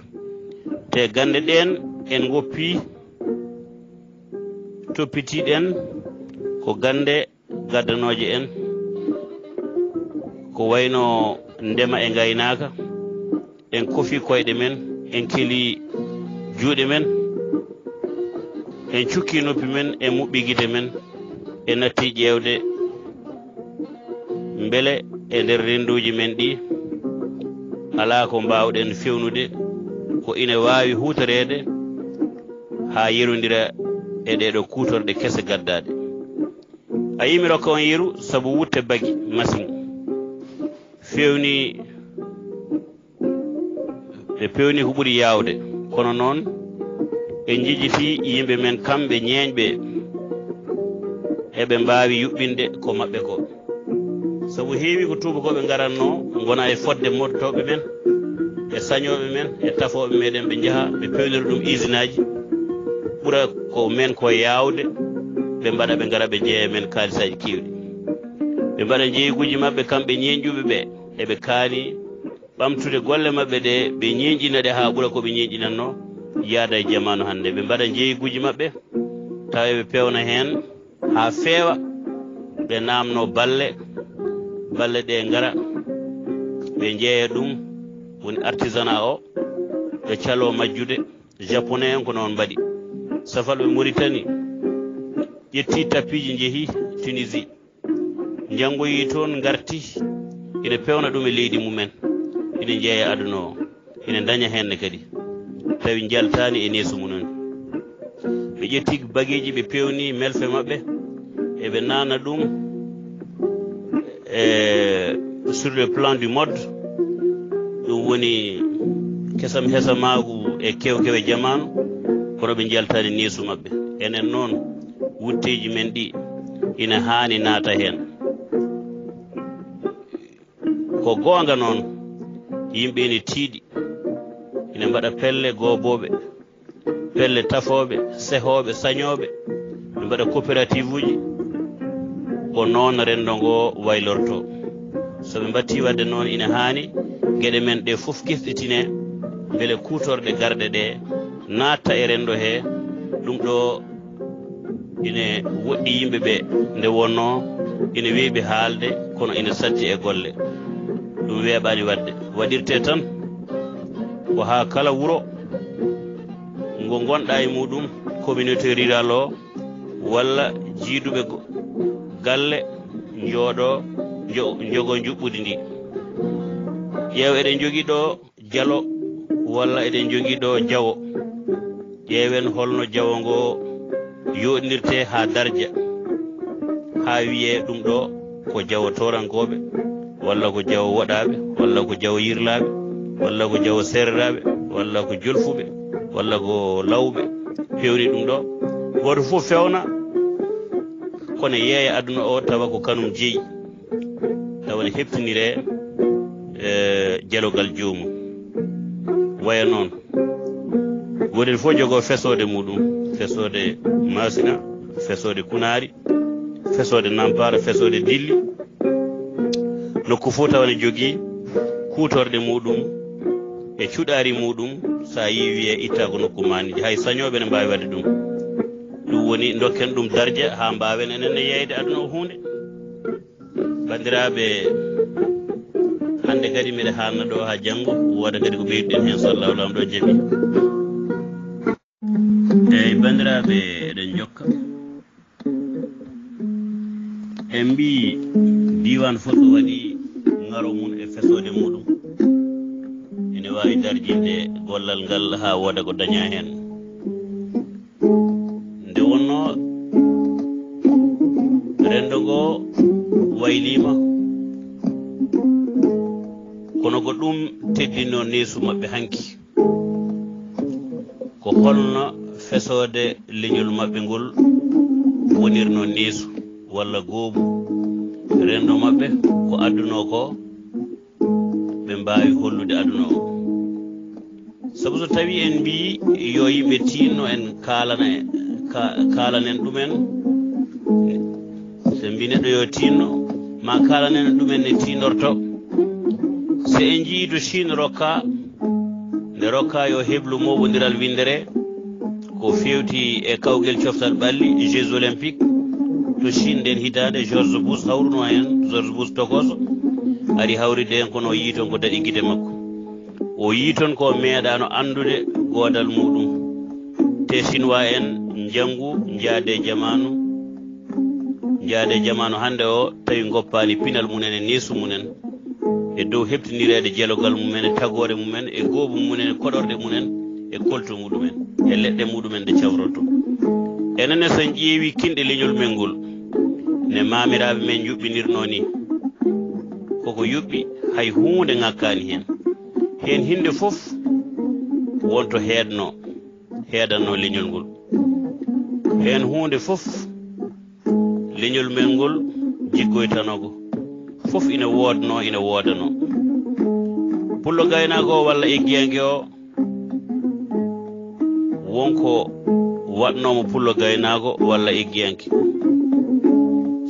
te gande ɗen en goppi toppitiɗen ko gande gaddanoje en ko wayno ndema e gaynaka en kofi koyɗe men en keli juuɗe men en cukki noppi men e muɓɓi guite men e natti ƴewde beele e nder renduji men ɗi ala ko mbawɗen fewnude ko ina wawi hutorede ha yerodira e ɗeɗo kutorɗe kese gaddade a yimi rokka on yeru saabu wutte baggi machine fewni ɓe pewni ko ɓuuri yawde kono noon ɓe jijjiti yimɓe men kamɓe ñeeñɓe eɓe mbawi yuɓɓinde ko maɓɓe ko saabu heewi ko tubakoɓe garanno gona e fodde mottoɓe men e sañoɓe men e tafoɓe meɗen ɓe jaaha ɓe pewnira ɗum usine aji ɓuura ko men ko yawde ɓe mbaɗa ɓe gara ɓe jeeya men kaalisaji kewɗi ɓe mbaɗa jeeyiguji mabɓe kamɓe ñeeñƴuɓe ɓe eɓe kaani ɓamtude golle mabɓe ɗe ɓe ñeeñƴina ɗe ha ɓuura koɓe ñeeñƴinanno yaada e jamanu hande ɓe mbaɗa jeeyiguji mabɓe tawa ɓe pewna hen ha feewa ɓe namno balle ɗe gara ɓe jeeya ɗum woni artisanat o ɓe calo majjude japonais en ko noon mbaɗi safalɓe Mauritanie ƴetti tappiji jeehi Tunisie janggoyi toon garti ina pewna ɗum e leydi mumen ina jeeya aduna o ina daña henne kadi tawi jaltani e neesu mumen ɓe ƴetti bagueji ɓe pewni melfe mabɓe eɓe nana ɗum sur le plan du mode ɗum woni kesam hesamagu e kewkewe jamanu kono ɓe jaltani neesu mabɓe enen noon wutteji men ɗi ina hani naata hen ko gonga noon yimɓe ne tiiɗi ina mbaɗa pelle goboɓe pelle tafoɓe sehoɓe sañoɓe ɓe mbaɗa coopérative uji ko noon rendo ngo waylorto soɓe mbatti wadde noon ina hani gueɗe men ɗe foof kesɗitine beele kutorɗe garɗe ɗe natta e rendo he ɗum ɗo ina woɗɗi yimɓe ɓe nde wonno ina weeɓi haalde kono ina satti e golle ɗum weeɓani wadde waɗirte tan ko ha kala wuro ngo gonɗa e muɗum communauté rural o walla jiiduɓe galle jooɗo jogo juɓɓudi ndi ƴeew eɗen jogui ɗo jalo walla eɗen jogui ɗo jawo ƴeewen holno jawo ngo yoɗinirte ha darja ha wiye ɗum ɗo ko jawo torankoɓe walla ko jawo woɗaɓe walla ko jawo yirlaɓe walla ko jawo serraɓe walla ko jolfuɓe walla ko lawɓe pewni ɗum ɗo goto fof fewna kono yeeya aduna o tawa ko kanum jeeyi tawa ne heptinire jalogal joomum waya noon woɗen fof jogo fesode muɗum fesode masina fesode kunari fesode nampara fesode dilli nokku fof tawa ne jogui kutorde muɗum e cuɗari muɗum sa yiwi e itta ko nokku maniji hay sañoɓe ne mbawi wadde ɗum ɗum woni dokken ɗum dardia ha mbawen enen yeyde aduna o hunde bandiraɓe hande kadi mbiɗa haalna ɗo ha janggo woda kadi ko ɓeyduɗen hen so Allah lamɗo jaaɓi eyyi bandiraɓe eɗen jokka en mbi diwan fof so waɗi ngaro mum e fesode muɗum ene wawi darjinde gollal ngal ha woda ko daña hen nde wonno rendo ngo waylima kono ko ɗum teddino neesu mabɓe hanki ko holno fesode leñol mabbe ngol wonirno neesu walla goomu rendo mabbe ko adduno ko be mbaawi hollude adduno o sabu so tawi en mbi yo yimɓe tinno en kalanen ɗumen so mbi neɗɗo yo tinno ma kalanen ɗumen ne tinorto so en jiido Chine rokka nde rokka yo heblu mowodiral windere ko fewti e kawgel coftal ɓalli Jeux olympiques to Chine nden hitande George Bush hawruno hen George Bush tokoso ari hawride hen kono o yiiton ko daɗi guide makko o yiiton ko meeɗano andude godal muɗum te chinois en jangu jaade jamanu hande o tawi goppani pinal munen e neesu munen e dow heɓtinirede jelogal mumen e tagore mumen e goobu mumen e koɗorde munen e kolto muɗumen e leɗɗe muɗumen nde cawroto enenne sen ƴeewi kinɗe leñol men ngol ne mamiraɓe men yuɓɓinirno ni koko yuɓɓi hay hunde ngakkani hen hinde fof wonto heedanno leñol ngol hen hunde fof leñol men ngol jiggoytanogo fof ina wodano pullo gaynago o walla eggiyangue o wonko waɗnomo pullo gaynago walla eggiyanke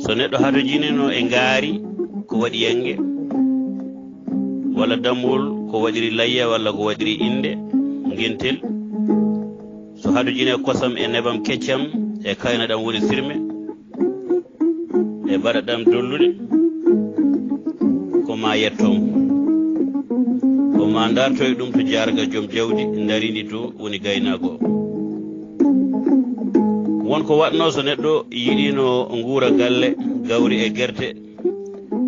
so neɗɗo hatojinino e ngaari ko waɗi yangue walla dammol ko waɗiri layya walla ko waɗiri inde ngentel so hatojine kosam e nebam keccam e kayna ɗam woni sirme e baɗa ɗam dollude ko ma yettomo ko ma dartoye ɗum to jargal joom jawdi darini to woni gaynago wonko waɗno so neɗɗo yiɗino nguura galle gawri e guerte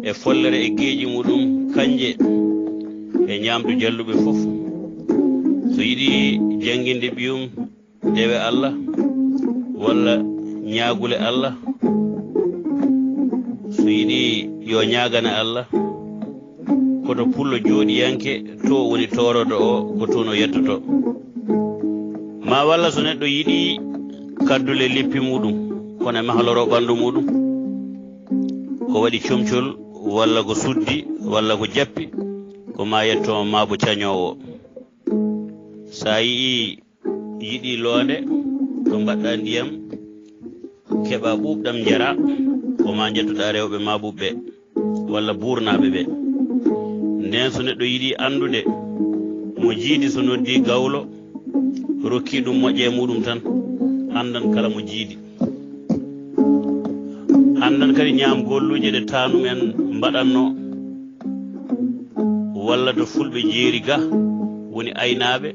e follere e geeƴi muɗum kanje e ñamdu jalluɓe fof so yiɗi jangguinde ɓiyum dewe Allah walla ñaagule Allah so yiɗi yo ñaagana Allah koto pullo jooɗiyanke to woni toroɗo o ko toon o yettoto ma walla so neɗɗo yiɗi kaddule leppi muɗum kono e mahloro ɓandu muɗum ko waɗi comcol walla ko suddi walla ko jappi ko ma yetto maabo cañowo sa yiɗi loonde ko mbaɗɗa ndiyam keɓa ɓuuɓɗam jara ko ma jettoɗa rewɓe ma ɓuɓɓe walla burnaɓe ɓe nden so neɗɗo yiɗi andude mo jiidi so noddi gawlo rokki ɗum moƴƴe muɗum tan andan kala mo jiidi andan kadi ñaam golluje ɗe tanumen mbaɗanno walla to fulɓe jeeri ga woni aynaɓe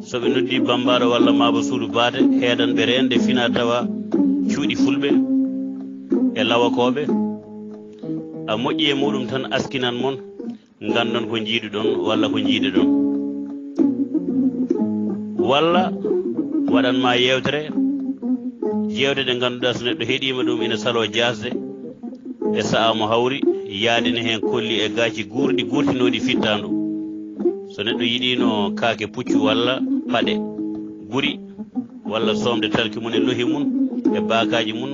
soɓe noddi bambaɗo walla maba suudu baate heedanɓe rende fina tawa cuuɗi fulɓe e lawakoɓe a moƴƴi e muɗum tan askinan mon gandon ko jiidu ɗon walla ko jiide ɗon walla waɗanma yewtere jewde ɗe ganduɗa so neɗɗo heeɗima ɗum ina salo jasde e sa'a mo hawri yaadene hen kolli e gaaci gurtinoɗi fittandu so neɗɗo yiɗino kaake puccu walla paɗe guri walla somde talki mum e lohi mum e bakaji mum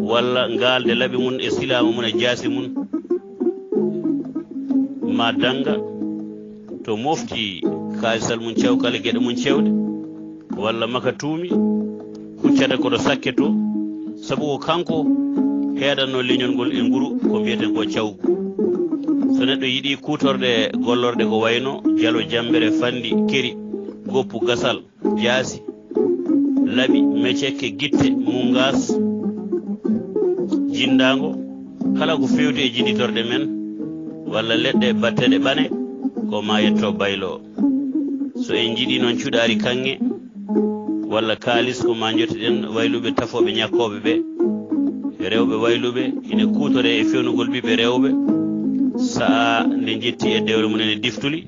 walla ngalde laaɓi mum e silama mum e jaasi mum ma danga to mofti kaalisal mum cewkala gueɗe mum cewde walla maka tuumi huccata koto sakke to sabu ko kanko heeɗanno leñol ngol e nguru ko mbiyeten ko cawgu so neɗɗo yiɗi kutorde gollorde ko wayno jalo jambere fandi keri goppu gasal jaasi laɓi mecekke guitte mungas jindango kala ko fewti e jinditorde men walla leɗɗe batteɗe ɓane ko ma yetto baylo so en jiiɗi noon cuɗari kanŋe walla kaalis ko ma jotteɗen wayluɓe tafoɓe ñakkoɓe ɓe rewɓe wayluɓe ina kutore e fewnugol ɓiɓe rewɓe sa'a nde jetti e dewre mumen e diftuli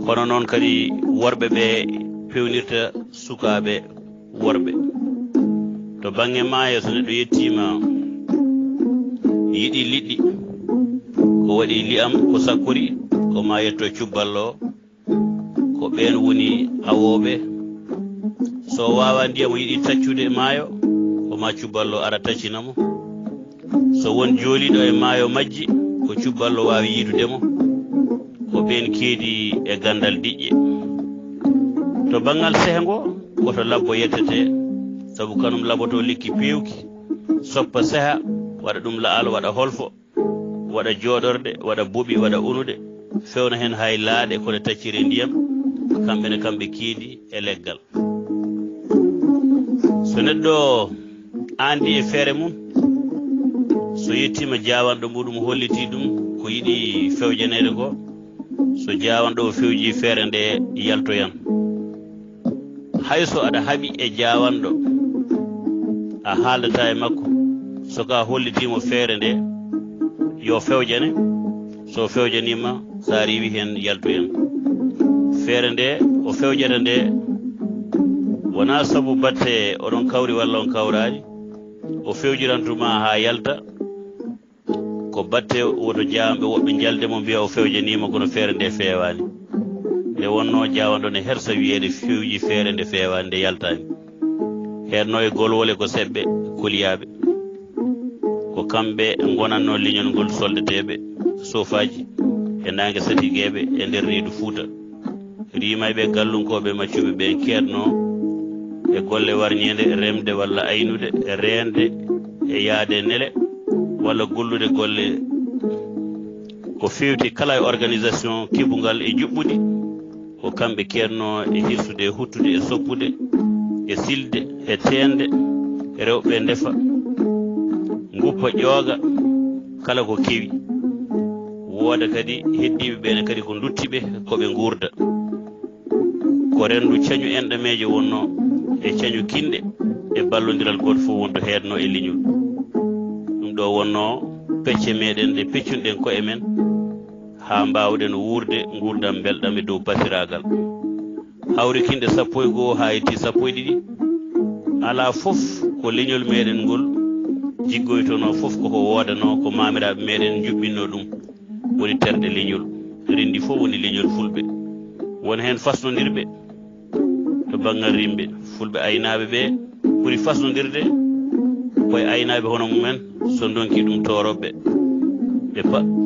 kono noon kadi worɓe ɓe pewnirta sukaɓe worɓe to banggue maayo so neɗɗo yettima yiɗi liɗɗi ko waɗi liyam ko sakkori ko ma yetto cubballo ko ko ɓen woni awoɓe so wawa ndiyam o yiɗi taccude maayo ko ma cubballo ara taccinamo so won jooliɗo e maayo majji ko cubballo wawi yidudemo ko ɓen keedi e gandal diƴƴe to bangal sehengo koto labbo yettete sabu kanum laboto likki pewki soppa seha waɗa ɗum laal waɗa holfo waɗa jooɗorde waɗa buɓi waɗa unude fewna hen hay laaɗe kono tacciri ndiyam kamɓene kamɓe keedi e leggal so neɗɗo andi e feere mum so yettima jawanɗo muɗum holliti ɗum ko yiɗi fewjanede ko so jawanɗo o fewji feere nde yaltoyan hayso aɗa haaɓi e jawanɗo a haaldata e makko soka hollitimo feere nde yo fewjane so fewjanima sa riwi hen yaltoyan feere nde o fewjata nde wona sabu batte oɗon kawri walla on kawrani o fewjirantuma ha yalta ko batte woto jawamɓe woɓɓe jaldemo mbiya o fewjanima kono feere nde fewani nde wonno jawanɗo ne hersa wiyede fewji feere nde fewani nde yaltani herno e golwole ko seɓɓe koliyaɓe ko kamɓe gonanno leñol ngol soldeteɓe sofaji e nangue satigueɓe e nder reedu Fouta rimayɓe gallunkoɓe maccuɓe ɓen keedno e golle warñede remde walla aynude e rende e yaade nele walla gollude golle ko fewti kala e organisation kibungal e juɓɓudi ko kamɓe keedno e hirsude e huttude e soppude e silde e tende e rewɓe ndefa guppa ƴooga kala ko kewi wooda kadi heddiɓe ɓene kadi ko duttiɓe koɓe gurda ko rendu cañu enɗameje wonno e cañu kinɗe e ballodiral goto fof wonto heedno e leñol ɗum ɗo wonno pecce meɗen nde peccunɗen koye men ha mbawɗen wurde gurdam belɗam e dow basiragal hawri kinɗe 11 ha yetti 12 ala fof ko leñol meɗen ngol jiggoytono fof koko wodano ko mamiraɓe meɗen juɓɓinno ɗum woni terɗe leñol rendi fof woni leñol fulɓe won hen fasnodirɓe to banggal rimɓe fulɓe aynaɓe ɓe ɓuuri fasnodirde koye aynaɓe hono mumen so donki ɗum toroɓɓe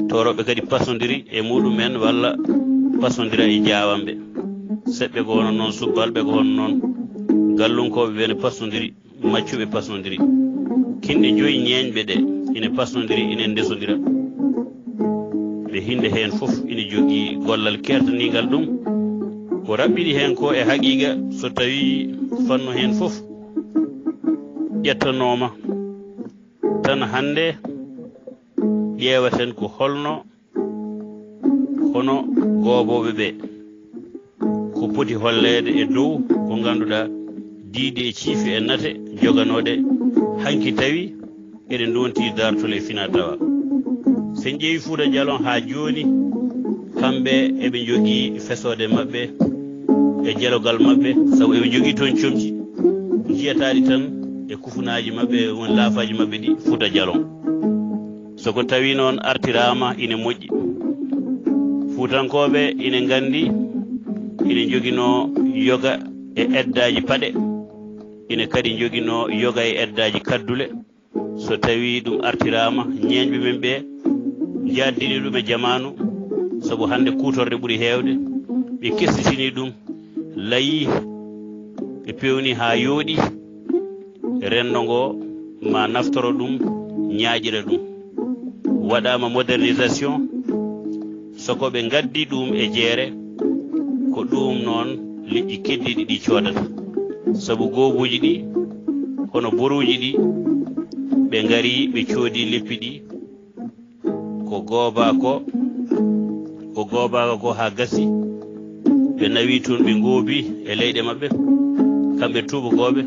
toroɓɓe kadi pasnodiri e muɗumen walla pasnodira e jawamɓe seɓɓe ko hono noon subbalɓe ko hono noon gallunkoɓe ɓe ne pasnodiri maccuɓe pasnodiri kinɗe joyi ñeeñɓe ɗe ine pasnodiri ine ndesodira ɓe hinde hen fof ine jogui gollal kertanigal ɗum ko raɓɓiɗi hen ko e haqiqa so tawi fannu hen fof ƴettanoma tan hande ƴeewaten ko holno hono gooboɓe ɓe ko poti hollede e dow ko ganduɗa diidi e ciifi e nate joganoɗe hanki tawi eɗen donti dartole fina tawa sen ƴeewi Fouta Djallon ha joni kamɓe eɓe jogui fesode mabɓe e jelogal mabɓe saabu eɓe jogui toon comci jiyataɗi tan e kufunaji mabɓe won laafaji mabɓe ɗi Fouta Djallon soko tawi noon artirama ine moƴƴi Fuutankoɓe ine gandi ine joguino yoga e eddaji paɗe ine kadi joguino yoga e eddaji kaddule so tawi ɗum artirama ñeñɓe men ɓe jaddini ɗum e jamanu saabu hande kutorde ɓuuri hewde ɓe kestitini ɗum layi ɓe pewni ha yooɗi rendo ngo ma naftoro ɗum ñaaƴira ɗum waɗama modernisation soko ɓe gaddi ɗum e jeere ko ɗum noon liƴƴi keddiɗi ɗi coodata saabu goobuji ɗi hono boruji ɗi ɓe ngari ɓe coodi leppi ɗi ko goobaka ko ha gasi ɓe nawi toon ɓe goobi e leyɗe mabɓe kamɓe tubakoɓe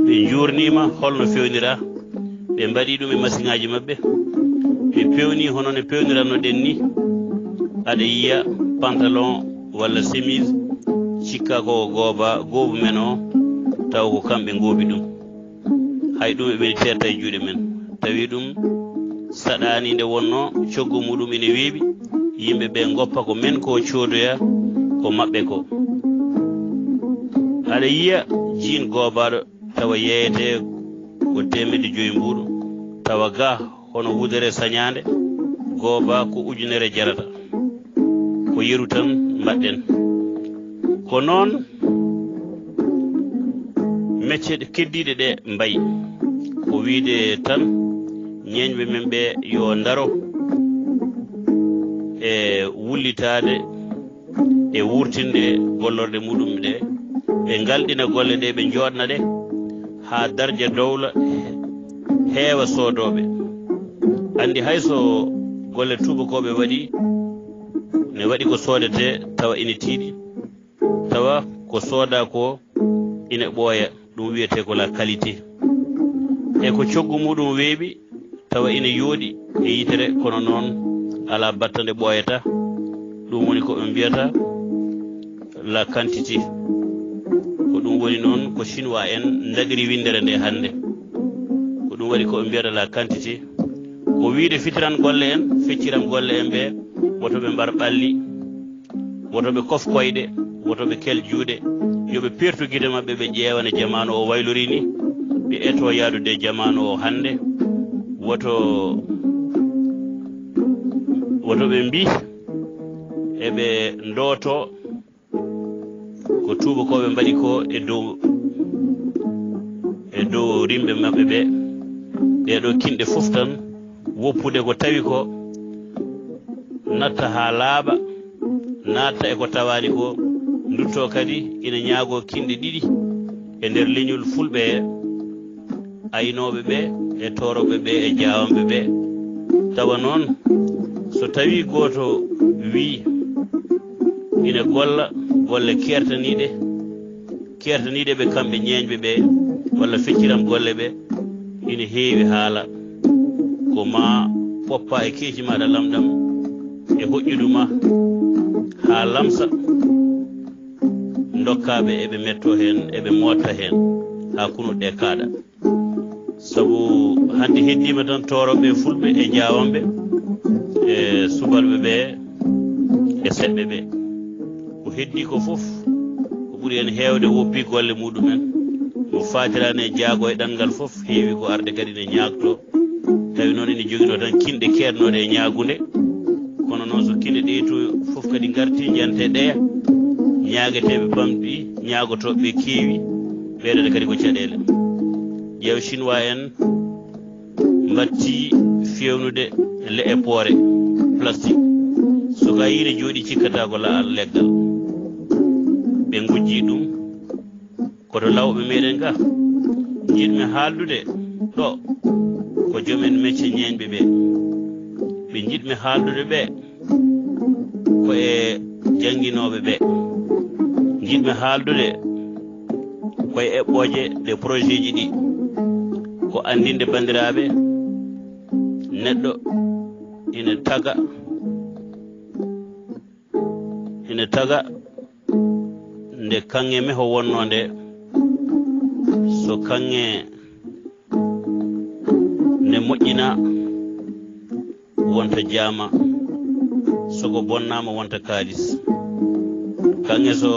ɓe jurnima holno fewnira ɓe mbaɗi ɗum e machine ngaji mabɓe ɓe pewni hono no pewniranno ɗen ni aɗa yiya pantalon walla chemise cikka ko goobu men o taw ko kamɓe goobi ɗum hay ɗum eɓeni terta e juuɗe men tawi ɗum saɗani nde wonno coggu muɗum ine weeɓi yimɓe ɓe goppa ko men ko codoya ko maɓɓe ko aɗa yiya jiin gobaɗo tawa yeyete ko 500 mbuɗu tawa ga hono wudere sañade gooba ko ujunere jarata ko yeru tan mbaɗɗen ko noon mecce keddiɗe ɗe mbayi ko wiide tan ñeñɓe men ɓe yo daro e wullitade e wurtinde gollorde muɗum ɗe ɓe galɗina golle ɗe ɓe joɗna ɗe ha darja dowla heewa sodoɓe andi hayso golle tubakoɓe waɗi ne waɗi ko sodete tawa ina tiiɗi tawa ko sooda ko ina ɓooya ɗum wiyete ko la qualité e ko coggu muɗum weeɓi tawa ina yooɗi e yitere kono noon ala batta nde ɓooyata ɗum woni ko ɓe mbiyata la quantité ko ɗum woni noon ko chinois en daɗiri windere nde hannde ko ɗum waɗi ko ɓe mbiyata la quantité ko wiide fitiran golle en fecciram golle en ɓe woto ɓe mbar ɓalli woto ɓe kof koyɗe woto ɓe kel juuɗe yoɓe pertu guide maɓɓe ɓe ƴeewane jamanu o waylori ni ɓe eto yaadude jamanu o hannde woto ɓe mbi eɓe ndoto ko tubakoɓe mbaɗi ko e dow rimɓe maɓɓe ɓe ɗeɗo kinɗe fof tan woppude ko tawi ko natta ha laaɓa natta e ko tawani ko dutto kadi ina ñaago kinɗe ɗiɗi e nder leñol fulɓe he aynoɓe ɓe e toroɓe ɓe e jawamɓe ɓe tawa noon so tawi goto wi ina golla golle kertaniɗe ɓe kamɓe ñeñɓe ɓe walla fecciram golle ɓe ina heewi haala ko ma poppa e keeci maɗa lamɗam e hoƴƴuduma ha lamsa dokkaɓe eɓe metto hen eɓe motta hen ha kunuɗe kaaɗa sabu hande heddima tan toroɓe fulɓe e jawamɓe e subalɓe ɓe e seɓɓe ɓe ko heddi ko foof ko ɓuuri hen hewde woppi golle muɗumen mo fatirani e jaago e ɗanngal foof heewi ko arde kadi ne ñaagto tawi noon ene joguino tan kinɗe kernoɗe e ñaagude kono noon so kinɗe ɗeyto foof kadi garti jante ɗeya ñaagueteɓe bamɗi ñaagotoɓe keewi ɓeydata kadi ko caɗele ƴeew chinois en mbatti fewnude le'e poore plastique so ka yiine jooɗi cikkata ko leggal ɓe gujji ɗum koto lawɓe meɗen ga jiɗmi haaldude ɗo ko joomen mecce ñeñɓe ɓe ɓe jiɗmi haaldude ɓe ko e jangguinoɓe ɓe jiɗmi haaldude koye eɓɓoje ɗe projet ji ɗi ko andinde bandiraɓe neɗɗo ina taga nde kanŋe meho wonno nde so kanŋe ne moƴƴina wonta jaama soko bonnama wonta kaalis kanŋe so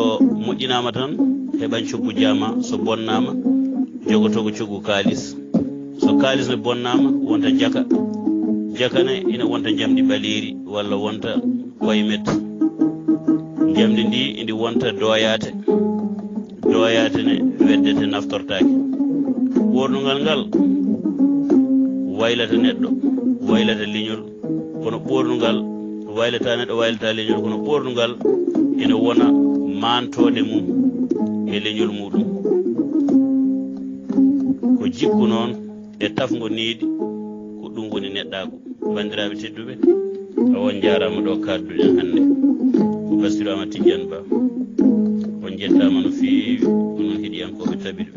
moƴƴinama tan heɓan coggu jaama so bonnama jogoto ko coggu kaalis so kaalis ne bonnama wonta jakane ina wonta jamdi ɓaleeri walla wonta koymet jamdi ndi ndi wonta doyate ne weddete naftortake ɓornugal ngal waylata neɗɗo waylata leñol kono ɓornugal waylata neɗɗo waylata leñol kono ɓornugal ina wona mantode mum e leñol muɗum ko jikku noon e tafgo niidi ko ɗum woni neɗɗago bandiraɓe tedduɓe awon jarama ɗo kadduɗen hannde ko Bassirou Amad Tidiane Ba on jettama no feewi onon heeɗiyankoɓe tabiɗo